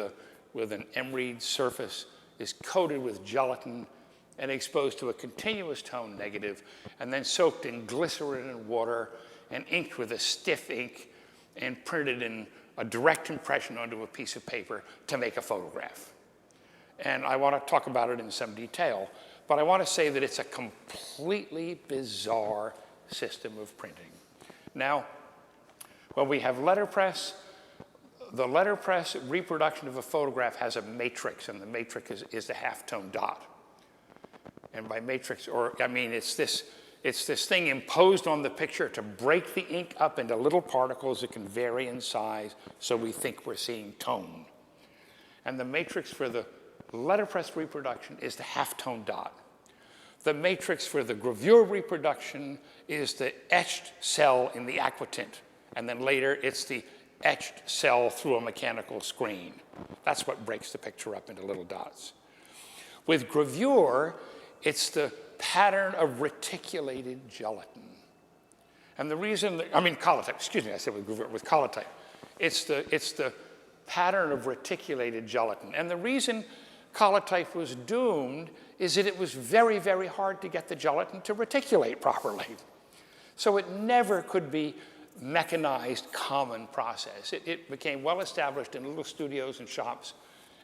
an emery surface is coated with gelatin and exposed to a continuous tone negative, and then soaked in glycerin and water and inked with a stiff ink and printed in a direct impression onto a piece of paper to make a photograph. And I want to talk about it in some detail, but I want to say that it's a completely bizarre system of printing. Now, when we have letterpress, the letterpress reproduction of a photograph has a matrix, and the matrix is the half-tone dot. And by matrix, it's this thing imposed on the picture to break the ink up into little particles that can vary in size, so we think we're seeing tone. And the matrix for the letterpress reproduction is the half-tone dot. The matrix for the gravure reproduction is the etched cell in the aquatint, and then later it's the etched cell through a mechanical screen. That's what breaks the picture up into little dots. With gravure, it's the pattern of reticulated gelatin. And the reason, collotype, excuse me, I said with gravure, with collotype. It's the pattern of reticulated gelatin. And the reason collotype was doomed is that it was very, very hard to get the gelatin to reticulate properly. So it never could be mechanized, common process. It became well established in little studios and shops,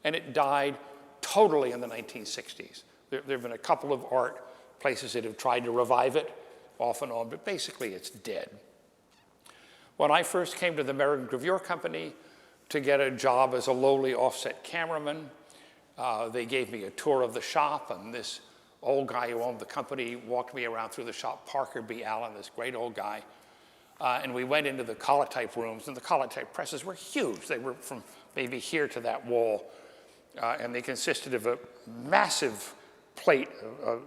and it died totally in the 1960s. There have been a couple of art places that have tried to revive it, off and on, but basically it's dead. When I first came to the American Gravure Company to get a job as a lowly offset cameraman, they gave me a tour of the shop, and this old guy who owned the company walked me around through the shop, Parker B. Allen, this great old guy. And we went into the collotype rooms, and the collotype presses were huge. They were from maybe here to that wall, and they consisted of a massive plate, a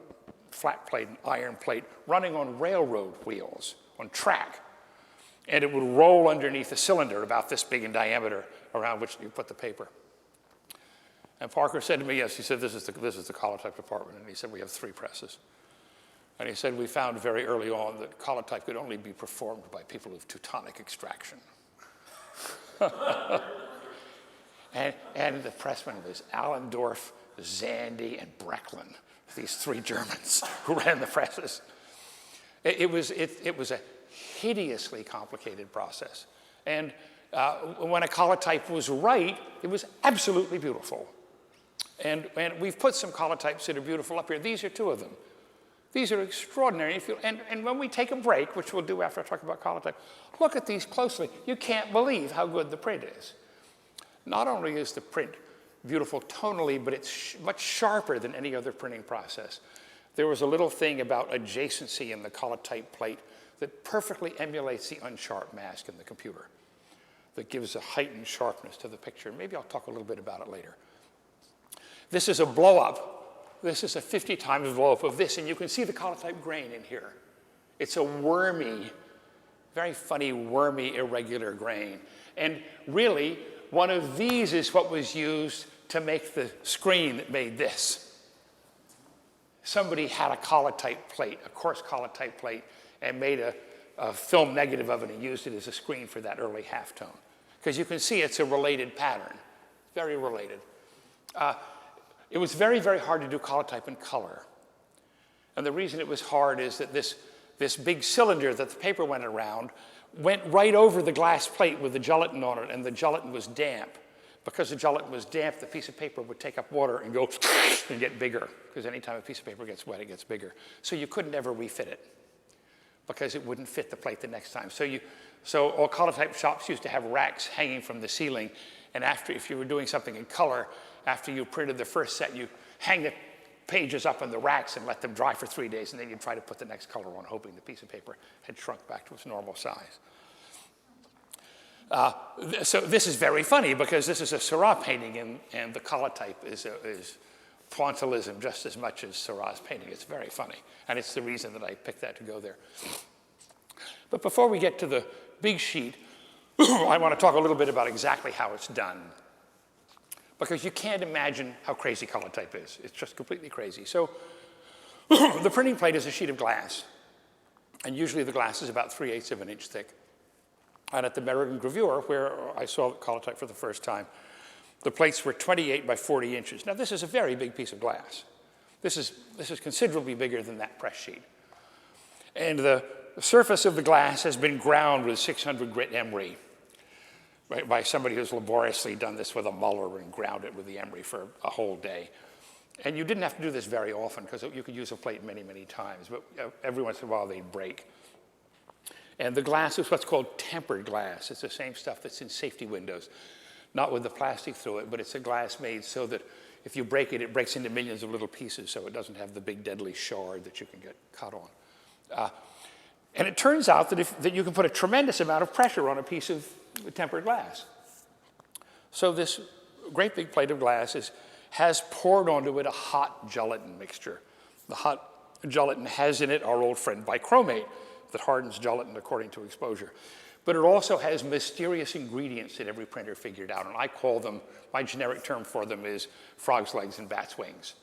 flat plate, an iron plate, running on railroad wheels, on track. And it would roll underneath a cylinder about this big in diameter around which you put the paper. And Parker said to me, yes, he said, this is the collotype department. And he said, we have 3 presses. And he said, we found very early on that collotype could only be performed by people of Teutonic extraction. and the pressman was Allendorf, Zandi, and Brecklin, these 3 Germans who ran the presses. It was a hideously complicated process. And when a collotype was right, it was absolutely beautiful. And we've put some collotypes that are beautiful up here. These are 2 of them. These are extraordinary. And when we take a break, which we'll do after I talk about collotype, look at these closely. You can't believe how good the print is. Not only is the print beautiful tonally, but it's much sharper than any other printing process. There was a little thing about adjacency in the collotype plate that perfectly emulates the unsharp mask in the computer, that gives a heightened sharpness to the picture. Maybe I'll talk a little bit about it later. This is a blow-up. This is a 50 times blow-up of this, and you can see the collotype grain in here. It's a wormy, very funny, wormy, irregular grain. And really, one of these is what was used to make the screen that made this. Somebody had a collotype plate, a coarse collotype plate, and made a film negative of it and used it as a screen for that early halftone. Because you can see it's a related pattern, very related. It was very, very hard to do collotype in color. And the reason it was hard is that this big cylinder that the paper went around went right over the glass plate with the gelatin on it, and the gelatin was damp. Because the gelatin was damp, the piece of paper would take up water and go and get bigger, because anytime a piece of paper gets wet, it gets bigger. So you couldn't ever refit it, because it wouldn't fit the plate the next time. So all Collotype shops used to have racks hanging from the ceiling, and if you were doing something in color, after you printed the first set, you hang the pages up on the racks and let them dry for 3 days, and then you try to put the next color on, hoping the piece of paper had shrunk back to its normal size. So this is very funny, because this is a Seurat painting, and the Collotype is pointillism just as much as Seurat's painting. It's very funny, and it's the reason that I picked that to go there. But before we get to the big sheet, I want to talk a little bit about exactly how it's done, because you can't imagine how crazy Collotype is. It's just completely crazy. So the printing plate is a sheet of glass, and usually the glass is about 3/8 of an inch thick. And at the American Gravure, where I saw Collotype for the first time, the plates were 28 by 40 inches. Now, this is a very big piece of glass. This is considerably bigger than that press sheet. And the surface of the glass has been ground with 600 grit emery, right, by somebody who's laboriously done this with a muller and ground it with the emery for a whole day. And you didn't have to do this very often, because you could use a plate many, many times, but every once in a while they'd break. And the glass is what's called tempered glass. It's the same stuff that's in safety windows, not with the plastic through it, but it's a glass made so that if you break it, it breaks into millions of little pieces, so it doesn't have the big deadly shard that you can get cut on. And it turns out that you can put a tremendous amount of pressure on a piece of tempered glass. So this great big plate of glass has poured onto it a hot gelatin mixture. The hot gelatin has in it our old friend bichromate, that hardens gelatin according to exposure. But it also has mysterious ingredients that every printer figured out, and I call them, my generic term for them is frog's legs and bat's wings.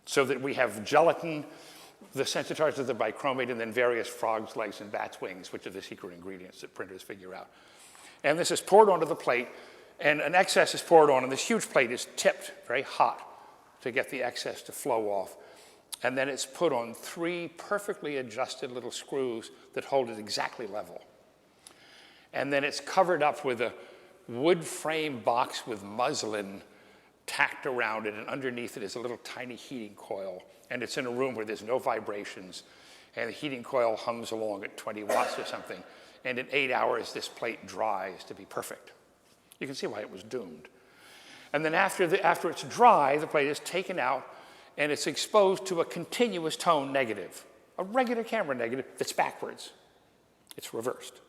So that we have gelatin, the sensitizers of the bichromate, and then various frog's legs and bat's wings, which are the secret ingredients that printers figure out. And this is poured onto the plate, and an excess is poured on, and this huge plate is tipped very hot to get the excess to flow off. And then it's put on 3 perfectly adjusted little screws that hold it exactly level. And then it's covered up with a wood frame box with muslin tacked around it, and underneath it is a little tiny heating coil. And it's in a room where there's no vibrations, and the heating coil hums along at 20 watts or something. And in 8 hours, this plate dries to be perfect. You can see why it was doomed. And then after it's dry, the plate is taken out, and it's exposed to a continuous tone negative, a regular camera negative that's backwards. It's reversed.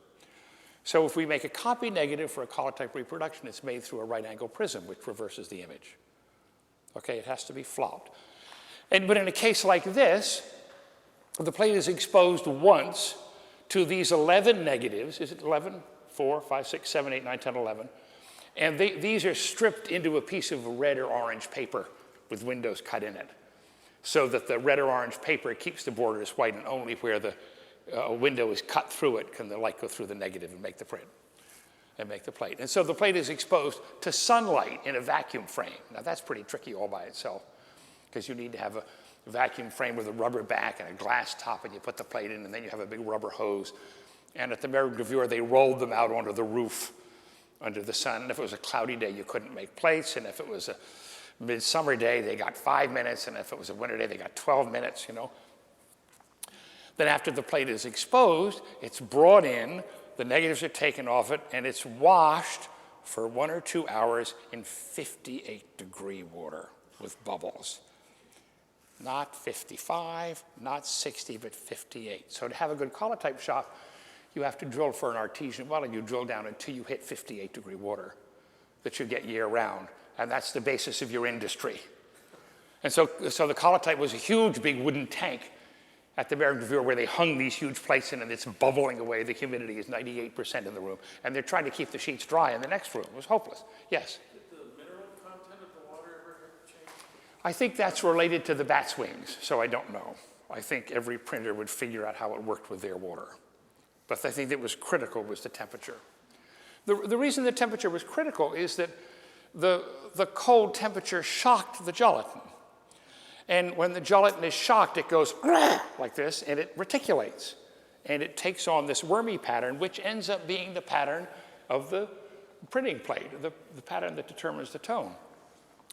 So if we make a copy negative for a Collotype reproduction, it's made through a right-angle prism, which reverses the image. Okay, it has to be flopped. But in a case like this, the plate is exposed once to these 11 negatives. Is it 11? 4, 5, 6, 7, 8, 9, 10, 11. And these are stripped into a piece of red or orange paper with windows cut in it, so that the red or orange paper keeps the borders white, and only where the window is cut through it can the light go through the negative and make the print and make the plate. And so the plate is exposed to sunlight in a vacuum frame. Now that's pretty tricky all by itself, because you need to have a vacuum frame with a rubber back and a glass top, and you put the plate in, and then you have a big rubber hose. And at the American Gravure, they rolled them out onto the roof under the sun. And if it was a cloudy day, you couldn't make plates. And if it was a midsummer day, they got 5 minutes. And if it was a winter day, they got 12 minutes, you know. Then after the plate is exposed, it's brought in, the negatives are taken off it, and it's washed for 1 or 2 hours in 58-degree water with bubbles. Not 55, not 60, but 58. So to have a good Collotype shop, you have to drill for an artesian well, and you drill down until you hit 58-degree water that you get year-round. And that's the basis of your industry. And so the Collotype was a huge, big wooden tank at the American Gravure where they hung these huge plates in, and it's bubbling away. The humidity is 98% in the room. And they're trying to keep the sheets dry in the next room. It was hopeless. Yes? Did the mineral content of the water ever change? I think that's related to the bat's wings, so I don't know. I think every printer would figure out how it worked with their water. But the thing that was critical was the temperature. The reason the temperature was critical is that the cold temperature shocked the gelatin. And when the gelatin is shocked, it goes like this, and it reticulates. And it takes on this wormy pattern, which ends up being the pattern of the printing plate, the pattern that determines the tone.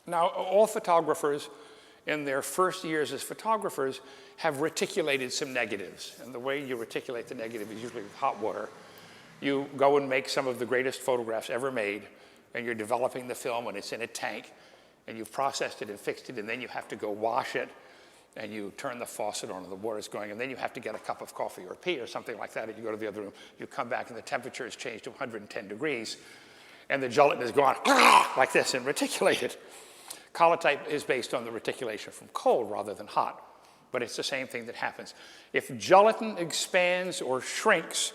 Now, all photographers in their first years as photographers have reticulated some negatives. And the way you reticulate the negative is usually with hot water. You go and make some of the greatest photographs ever made, and you're developing the film when it's in a tank, and you've processed it and fixed it, and then you have to go wash it, and you turn the faucet on and the water's going, and then you have to get a cup of coffee or tea or something like that, and you go to the other room. You come back, and the temperature has changed to 110 degrees, and the gelatin is gone like this and reticulated. Collotype is based on the reticulation from cold rather than hot, but it's the same thing that happens. If gelatin expands or shrinks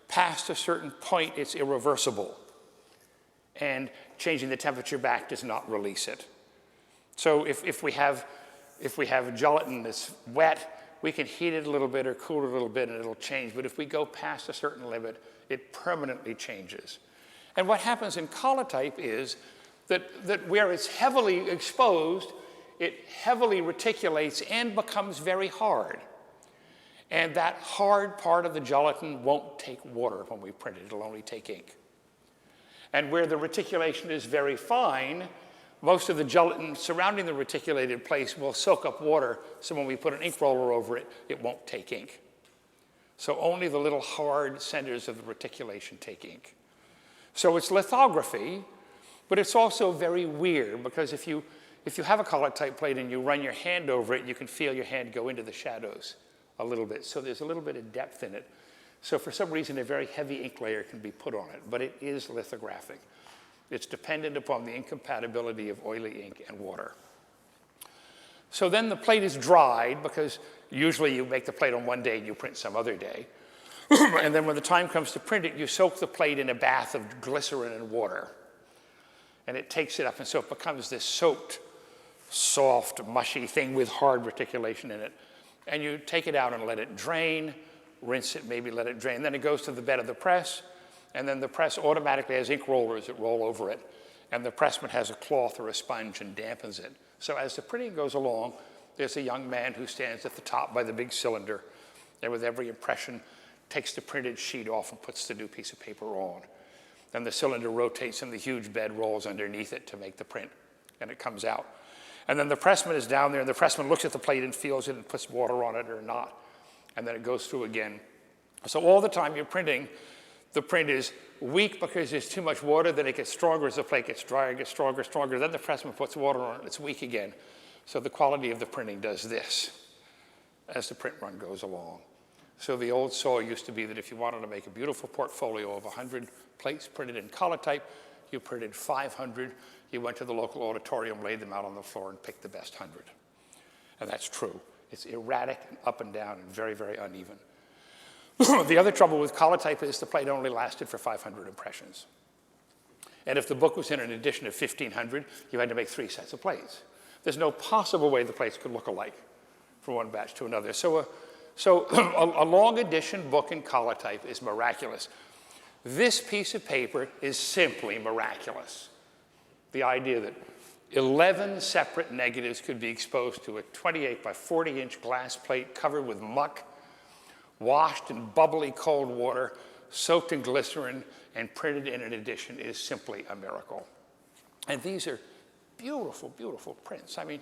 past a certain point, it's irreversible, and changing the temperature back does not release it. So if we have gelatin that's wet, we can heat it a little bit or cool it a little bit and it'll change, but if we go past a certain limit, it permanently changes. And what happens in collotype is that where it's heavily exposed, it heavily reticulates and becomes very hard. And that hard part of the gelatin won't take water when we print it. It'll only take ink. And where the reticulation is very fine, most of the gelatin surrounding the reticulated place will soak up water, so when we put an ink roller over it, it won't take ink. So only the little hard centers of the reticulation take ink. So it's lithography, but it's also very weird, because if you have a collotype plate and you run your hand over it, you can feel your hand go into the shadows a little bit. So there's a little bit of depth in it. So for some reason, a very heavy ink layer can be put on it, but it is lithographic. It's dependent upon the incompatibility of oily ink and water. So then the plate is dried, because usually you make the plate on one day and you print some other day. And then when the time comes to print it, you soak the plate in a bath of glycerin and water. And it takes it up, and so it becomes this soaked, soft, mushy thing with hard reticulation in it. And you take it out and let it drain, rinse it, maybe let it drain. Then it goes to the bed of the press, and then the press automatically has ink rollers that roll over it. And the pressman has a cloth or a sponge and dampens it. So as the printing goes along, there's a young man who stands at the top by the big cylinder, and with every impression, takes the printed sheet off and puts the new piece of paper on. Then the cylinder rotates and the huge bed rolls underneath it to make the print, and it comes out. And then the pressman is down there, and the pressman looks at the plate and feels it and puts water on it or not. And then it goes through again. So all the time you're printing, the print is weak because there's too much water, then it gets stronger as the plate gets drier, it gets stronger, stronger. Then the pressman puts water on it, and it's weak again. So the quality of the printing does this as the print run goes along. So the old saw used to be that if you wanted to make a beautiful portfolio of 100 plates printed in collotype, you printed 500, you went to the local auditorium, laid them out on the floor, and picked the best 100. And that's true. It's erratic and up and down and very, very uneven. The other trouble with collotype is the plate only lasted for 500 impressions. And if the book was in an edition of 1,500, you had to make 3 sets of plates. There's no possible way the plates could look alike from one batch to another. So a long edition book in collotype is miraculous. This piece of paper is simply miraculous. The idea that 11 separate negatives could be exposed to a 28 by 40 inch glass plate covered with muck, washed in bubbly cold water, soaked in glycerin, and printed in an edition is simply a miracle. And these are beautiful, beautiful prints. I mean,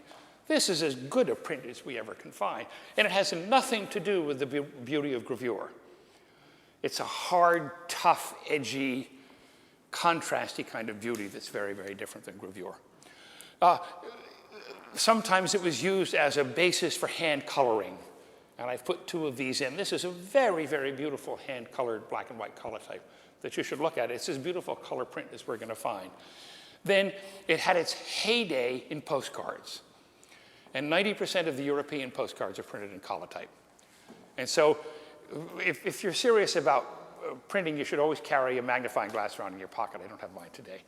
this is as good a print as we ever can find. And it has nothing to do with the beauty of gravure. It's a hard, tough, edgy, contrasty kind of beauty that's very, very different than gravure. Sometimes it was used as a basis for hand coloring. And I've put 2 of these in. This is a very, very beautiful hand-colored black and white collotype that you should look at. It's as beautiful color print as we're going to find. Then it had its heyday in postcards. And 90% of the European postcards are printed in collotype. And so if you're serious about printing, you should always carry a magnifying glass around in your pocket. I don't have mine today.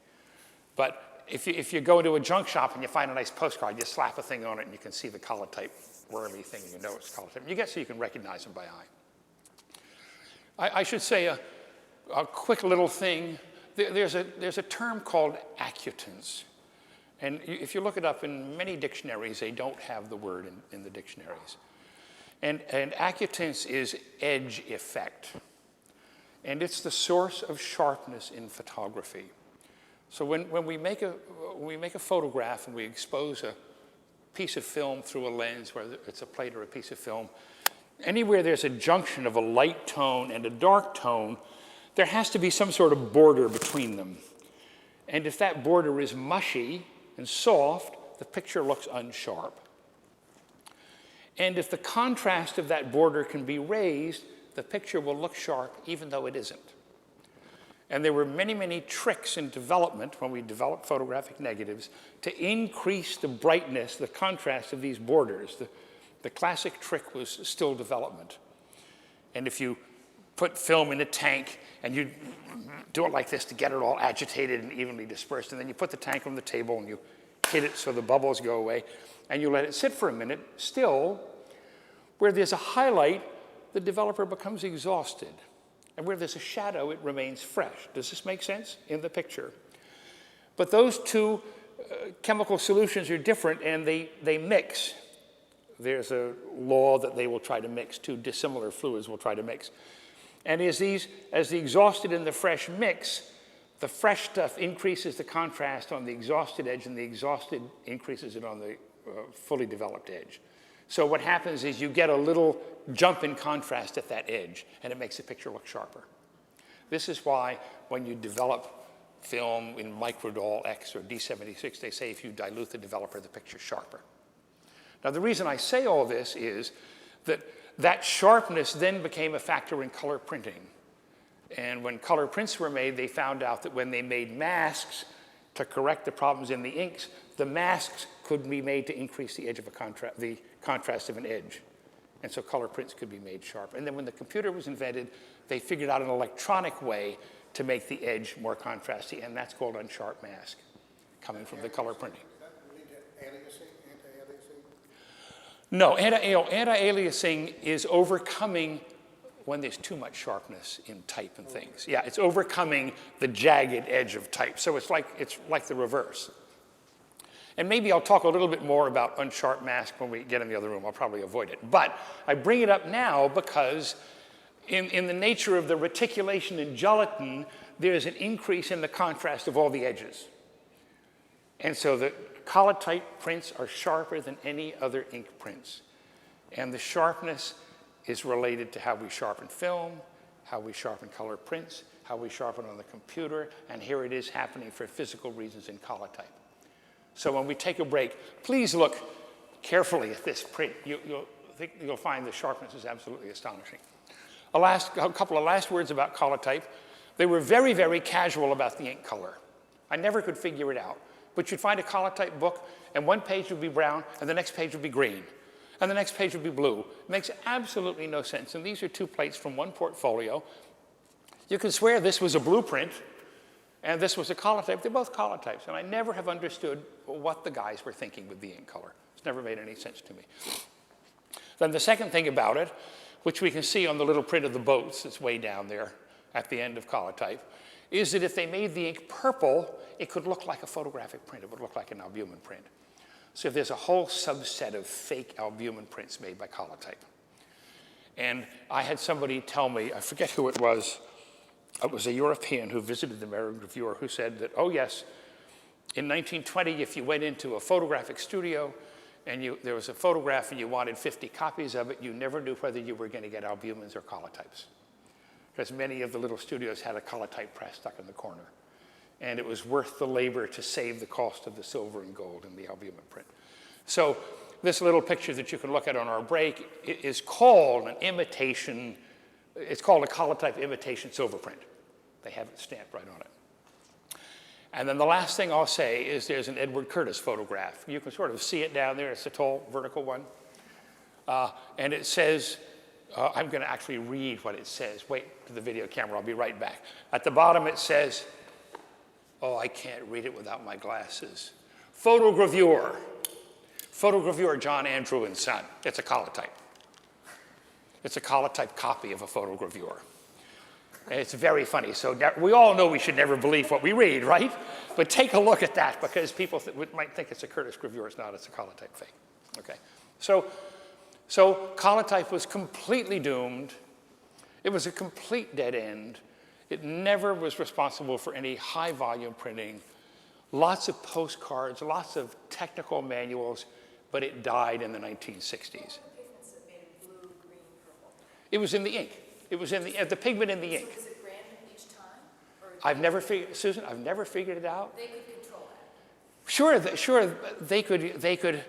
But if you go to a junk shop and you find a nice postcard, you slap a thing on it and you can see the collotype whirly thing and you know it's collotype. You get so you can recognize them by eye. I should say a quick little thing. There's a term called acutance. And if you look it up in many dictionaries, they don't have the word in the dictionaries. And acutance is edge effect. And it's the source of sharpness in photography. So when we make a photograph and we expose a piece of film through a lens, whether it's a plate or a piece of film, anywhere there's a junction of a light tone and a dark tone, there has to be some sort of border between them. And if that border is mushy and soft, the picture looks unsharp. And if the contrast of that border can be raised, the picture will look sharp even though it isn't. And there were many, many tricks in development when we developed photographic negatives to increase the brightness, the contrast of these borders. The classic trick was still development. And if you put film in a tank and you do it like this to get it all agitated and evenly dispersed, and then you put the tank on the table and you hit it so the bubbles go away, and you let it sit for a minute, still, where there's a highlight, the developer becomes exhausted. And where there's a shadow, it remains fresh. Does this make sense in the picture? But those two chemical solutions are different, and they mix. There's a law that they will try to mix. Two dissimilar fluids will try to mix. And as the exhausted and the fresh mix, the fresh stuff increases the contrast on the exhausted edge, and the exhausted increases it on the fully developed edge. So what happens is you get a little jump in contrast at that edge, and it makes the picture look sharper. This is why when you develop film in microdol X or D76, they say if you dilute the developer, the picture's sharper. Now, the reason I say all this is that sharpness then became a factor in color printing. And when color prints were made, they found out that when they made masks to correct the problems in the inks, the masks could be made to increase the edge of the contrast of an edge. And so color prints could be made sharp. And then when the computer was invented, they figured out an electronic way to make the edge more contrasty, and that's called unsharp mask, coming from the color printing. Does that lead to anti-aliasing? No, anti-aliasing is overcoming when there's too much sharpness in type and things. Yeah, it's overcoming the jagged edge of type. So it's like the reverse. And maybe I'll talk a little bit more about unsharp mask when we get in the other room. I'll probably avoid it. But I bring it up now because in the nature of the reticulation in gelatin, there's an increase in the contrast of all the edges. And so the Collotype prints are sharper than any other ink prints. And the sharpness is related to how we sharpen film, how we sharpen color prints, how we sharpen on the computer, and here it is happening for physical reasons in Collotype. So when we take a break, please look carefully at this print. You'll find the sharpness is absolutely astonishing. A couple of last words about Collotype. They were very, very casual about the ink color. I never could figure it out. But you'd find a Collotype book, and one page would be brown, and the next page would be green, and the next page would be blue. It makes absolutely no sense. And these are two plates from one portfolio. You could swear this was a blueprint, and this was a Collotype. They're both Collotypes, and I never have understood what the guys were thinking with the ink color. It's never made any sense to me. Then the second thing about it, which we can see on the little print of the boats that's way down there at the end of Collotype, is that if they made the ink purple, it could look like a photographic print. It would look like an albumin print. So there's a whole subset of fake albumin prints made by Collotype. And I had somebody tell me, I forget who it was a European who visited the American reviewer who said that, oh yes, in 1920, if you went into a photographic studio and there was a photograph and you wanted 50 copies of it, you never knew whether you were going to get albumins or Collotypes. Because many of the little studios had a Collotype press stuck in the corner. And it was worth the labor to save the cost of the silver and gold in the albumin print. So this little picture that you can look at on our break is called an imitation. It's called a Collotype imitation silver print. They have it stamped right on it. And then the last thing I'll say is there's an Edward Curtis photograph. You can sort of see it down there. It's a tall vertical one. And it says, I'm going to actually read what it says. Wait to the video camera. I'll be right back. At the bottom it says, oh, I can't read it without my glasses. Photogravure. Photogravure, John Andrew and Son. It's a Collotype. It's a Collotype copy of a photogravure. And it's very funny. So we all know we should never believe what we read, right? But take a look at that because people might think it's a Curtis gravure. It's not. It's a Collotype thing. Okay. So Collotype was completely doomed. It was a complete dead end. It never was responsible for any high volume printing lots of postcards, lots of technical manuals, but it died in the 1960s. Pigments that made it blue, green, purple. It was in the ink. It was in the pigment in the ink. So is it random each time? Or I've never figured, Susan, I've never figured it out. they could control that? Sure, they could,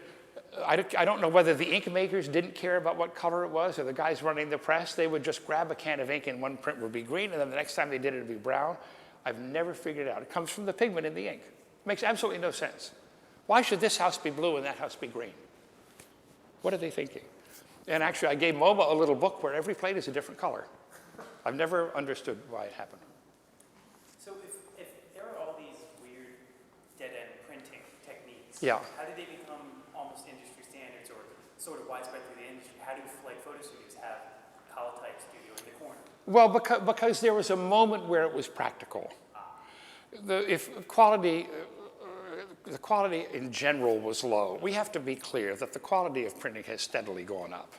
I don't know whether the ink makers didn't care about what color it was or the guys running the press. They would just grab a can of ink and one print would be green and then the next time they did it would be brown. I've never figured it out. It comes from the pigment in the ink. It makes absolutely no sense. Why should this house be blue and that house be green? What are they thinking? And actually, I gave MoMA a little book where every plate is a different color. I've never understood why it happened. So if there are all these weird dead-end printing techniques, Yeah. how did they become almost industry standards or sort of widespread through the industry? How do like photo studios have Collotype studio in the corner? Well, because there was a moment where it was practical. The quality in general was low. We have to be clear that the quality of printing has steadily gone up.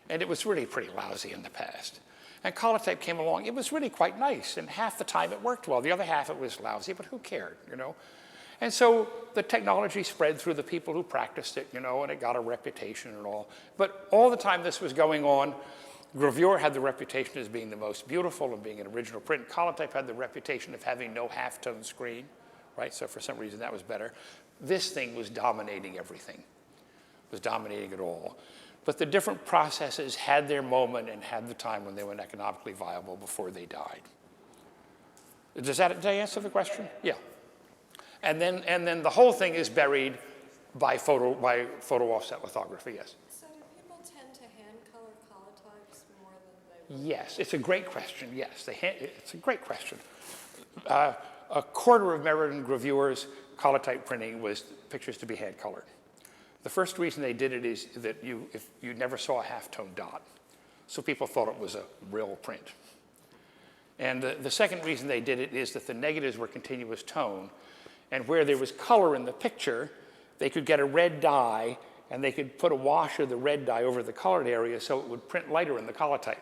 And it was really pretty lousy in the past. And Collotype came along, it was really quite nice. And half the time it worked well. The other half it was lousy, but who cared, you know? And so the technology spread through the people who practiced it, you know, and it got a reputation and all. But all the time this was going on, gravure had the reputation as being the most beautiful and being an original print. Collotype had the reputation of having no halftone screen, right? So for some reason that was better. This thing was dominating everything, was dominating it all. But the different processes had their moment and had the time when they were economically viable before they died. Did I answer the question? Yeah. And then the whole thing is buried by photo offset lithography, yes. So do people tend to hand color collotypes more than they? Yes, it's a great question, yes. It's a great question. A quarter of Meriden gravures, collotype printing was pictures to be hand colored. The first reason they did it is that if you never saw a halftone dot. So people thought it was a real print. And the second reason they did it is that the negatives were continuous tone. And where there was color in the picture, they could get a red dye and they could put a wash of the red dye over the colored area so it would print lighter in the collotype.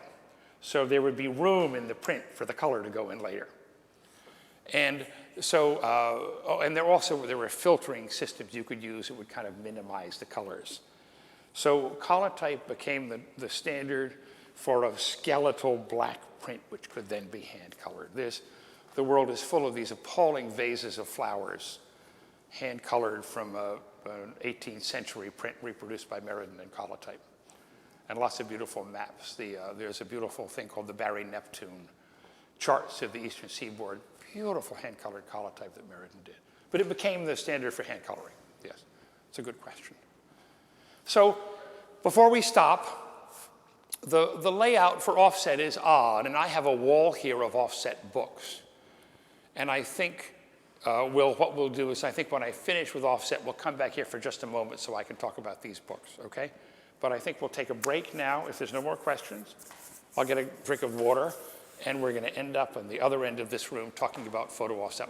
So there would be room in the print for the color to go in later. And so, and there were filtering systems you could use that would kind of minimize the colors. So Collotype became the standard for a skeletal black print, which could then be hand colored. The world is full of these appalling vases of flowers, hand colored from an 18th century print reproduced by Meriden and Collotype. And lots of beautiful maps. There's a beautiful thing called the Barry Neptune charts of the eastern seaboard. Beautiful hand-colored collotype that Meriden did. But it became the standard for hand coloring. Yes, it's a good question. So before we stop, the layout for offset is odd, and I have a wall here of offset books. And I think what we'll do is I think when I finish with offset, we'll come back here for just a moment so I can talk about these books, okay? But I think we'll take a break now if there's no more questions. I'll get a drink of water. And we're going to end up on the other end of this room talking about photo offset.